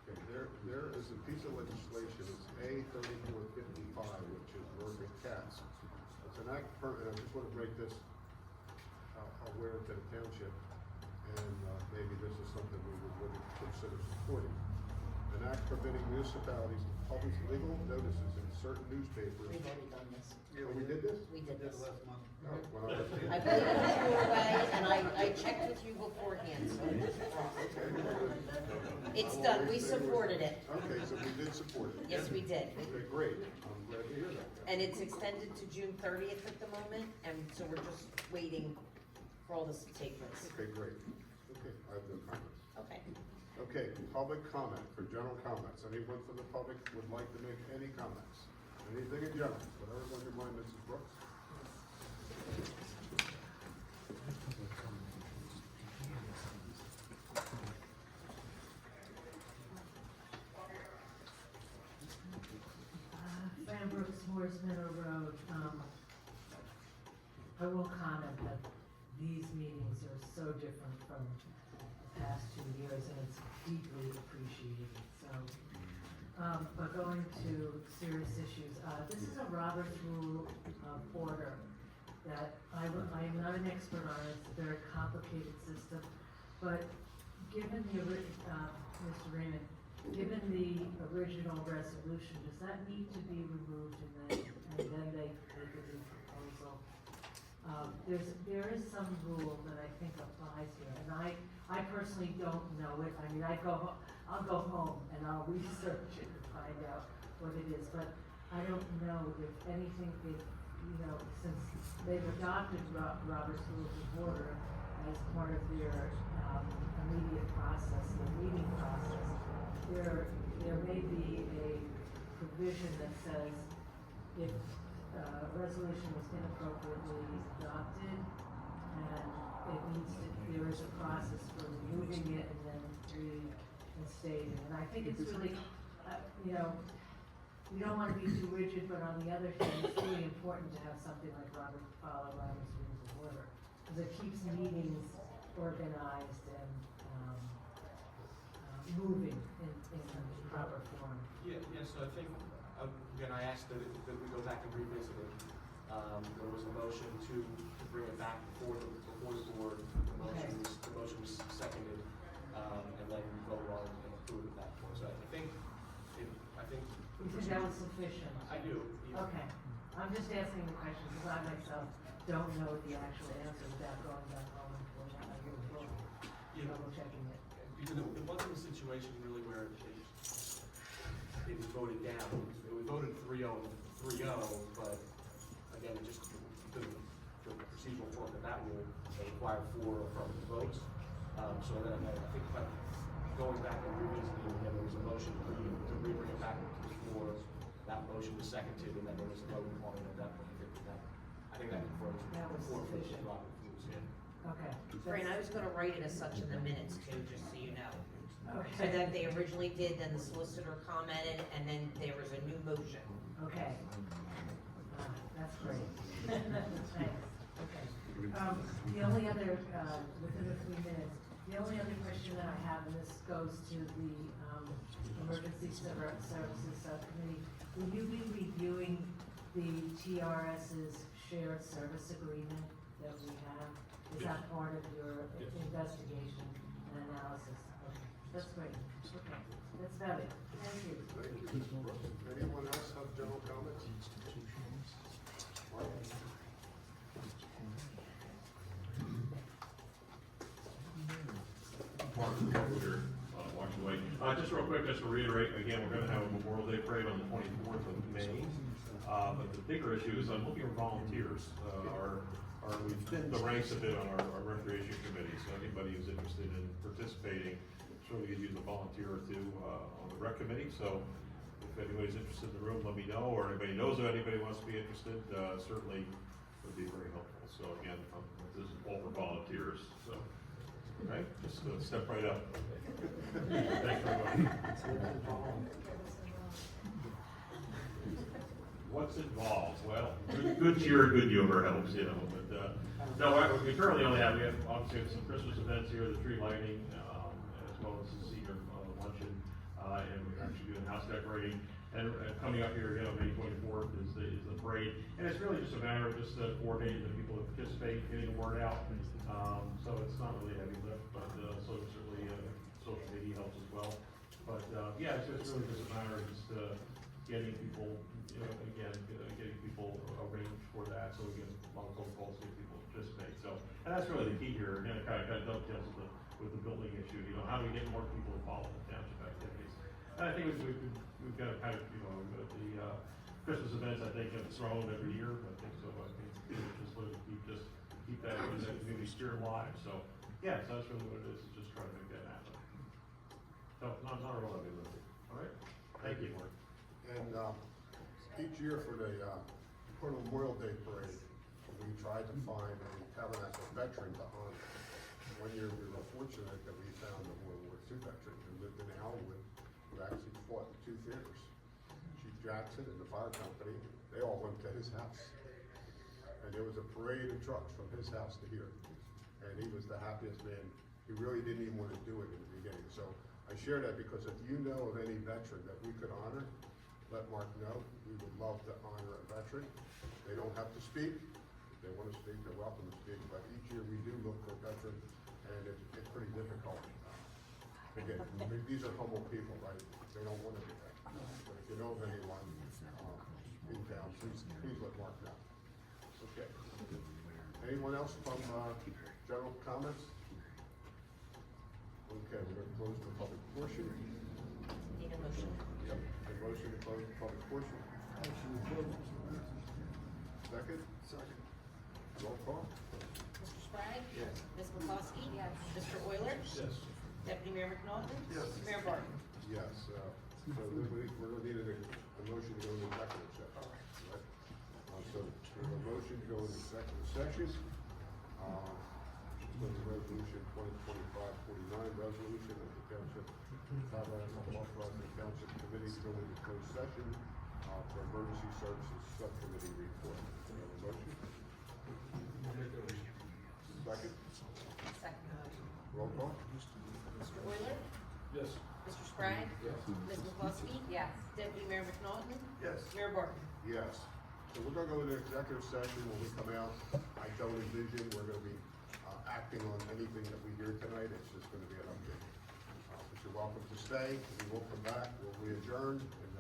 Okay, there is a piece of legislation, it's A 3455, which is Mervyn Cats. It's an act, and I just want to break this aware to the township, and maybe this is something we would consider supporting. An act permitting municipalities to publish legal notices in certain newspapers. We've already done this. Oh, we did this? We did this. Last month. Oh, when I was. I believe it was your way, and I checked with you beforehand, so Okay. it's done, we supported it. Okay, so we did support it. Yes, we did. Okay, great, I'm glad to hear that. And it's extended to June 30th at the moment, and so we're just waiting for all this to take place. Okay, great. Okay, I have no comments. Okay. Okay, public comment, for general comments. Anyone from the public would like to make any comments? Anything in general, whatever's on your mind, Mrs. Brooks? Fran Brooks, Morris Meadow Road. I will comment that these meetings are so different from the past 2 years, and it's deeply appreciated, so. But going to serious issues, this is a Robert's Rule order that I'm not an expert on it, it's a very complicated system, but given the, Mr. Raymond, given the original resolution, does that need to be removed and then they make a new proposal? There is some rule that I think applies here, and I personally don't know it. I mean, I'll go home and I'll research it and find out what it is, but I don't know if anything, if you know, since they've adopted Robert's Rules of Order as part of their, immediate process, their meeting process, there may be a provision that says if a resolution was inappropriately adopted and it needs to, there is a process for removing it and then reinstating it. And I think it's really, you know, we don't wanna be too rigid, but on the other hand, it's really important to have something like follow Robert's Rules of Order, because it keeps meetings organized and, moving in proper form. Yeah, so I think, again, I asked that we go back and revisit it. There was a motion to bring it back before the board. The motion was seconded, and then we voted on it and approved at that point. So I think. You think that was sufficient? I do. Yeah. Okay, I'm just asking the question, because I myself don't know the actual answer without going back home and double checking it. Because it wasn't a situation really where it was voted down. It was voted 3-0, but again, it just, because of the procedural form that rule, it required 4 affirmative votes. So then I think by going back and revisiting it again, there was a motion to bring it back before that motion was seconded, and then there was a vote on it at that point. I think that confirms. That was sufficient. Robert's rules, yeah. Okay. Fran, I was gonna write it as such in the minutes too, just so you know. So Okay. that they originally did, then the solicitor commented, and then there was a new motion. Okay. That's great. Thanks, okay. The only other, within the 3 minutes, the only other question that I have, and this goes to the, Emergency Services Subcommittee, will you be reviewing the TRS's shared service agreement that we have? Is that part of your investigation and analysis? Okay, that's great, okay, that's about it, thank you. Thank you. Anyone else have general comments? Mark? Mark here, watching away. Just real quick, just to reiterate, again, we're gonna have a Memorial Day parade on the 24th of May. But the bigger issue is I'm looking for volunteers. We've thinned the ranks a bit on our recreation committee, so anybody who's interested in participating, sure we could use a volunteer or two, on the rec committee. So if anybody's interested in the room, let me know, or anybody knows of anybody who wants to be interested, certainly would be very helpful. So again, this is all for volunteers, so. Right, just step right up. Thanks very much. What's involved? Well, good cheer, good humor helps, you know, but, no, we currently only have, obviously have some Christmas events here, the tree lighting, as well as the senior luncheon, and we're actually doing house decorating. And coming up here, you know, May 24th is the parade, and it's really just a matter of just coordinating the people that participate, getting the word out. So it's not really a heavy lift, but so certainly social media helps as well. But yeah, it's really just a matter of just getting people, you know, again, getting people arranged for that, so we get a lot of phone calls to get people to participate. So, and that's really the key here. Again, it kind of dovetails with the building issue. You know, how do we get more people involved in township activities? And I think we've got to kind of, you know, the Christmas events, I think, have thrown every year. I think so. I think just keep that community spirit alive. So, yeah, so that's really what it is just trying to make that happen. So, not a real heavy lift. All right? Thank you, Mark. And each year for the Memorial Day parade, we tried to find a Tabernacle veteran to honor. One year we were fortunate that we found a World War II veteran who lived in Alwood, who actually fought in 2 theaters. Chief Jackson and the fire company, they all went to his house. And there was a parade of trucks from his house to here. And he was the happiest man. He really didn't even want to do it in the beginning. So I share that because if you know of any veteran that we could honor, let Mark know. We would love to honor a veteran. They don't have to speak. If they want to speak, they're welcome to speak. But each year we do look for a veteran, and it's pretty difficult. Again, these are humble people, right? They don't want to do that. But if you know of anyone in town, please let Mark know. Okay. Anyone else from general comments? Okay, we're going to close the public portion. Need a motion? Yep, a motion to close the public portion. Second? Second. Roll call? Mr. Sprague? Yes. Ms. McCloskey? Yes. Mr. Euler? Yes. Deputy Mayor McNaughton? Yes. Mayor Barton? Yes, so then we're gonna need a motion to go into executive session. Right? So we have a motion to go into executive session. It's going to be resolution 2025-49, resolution of the township, authorizing the township committee to go into closed session, for emergency services subcommittee report. Do we have a motion? Second? Second. Roll call? Mr. Euler? Yes. Mr. Sprague? Yes. Ms. McCloskey? Yes. Deputy Mayor McNaughton? Yes. Mayor Barton? Yes. So we're gonna go into executive session. When we come out, I don't envision we're gonna be, acting on anything that we hear tonight. It's just gonna be an update. But you're welcome to stay. We will come back. We'll re-adjourn and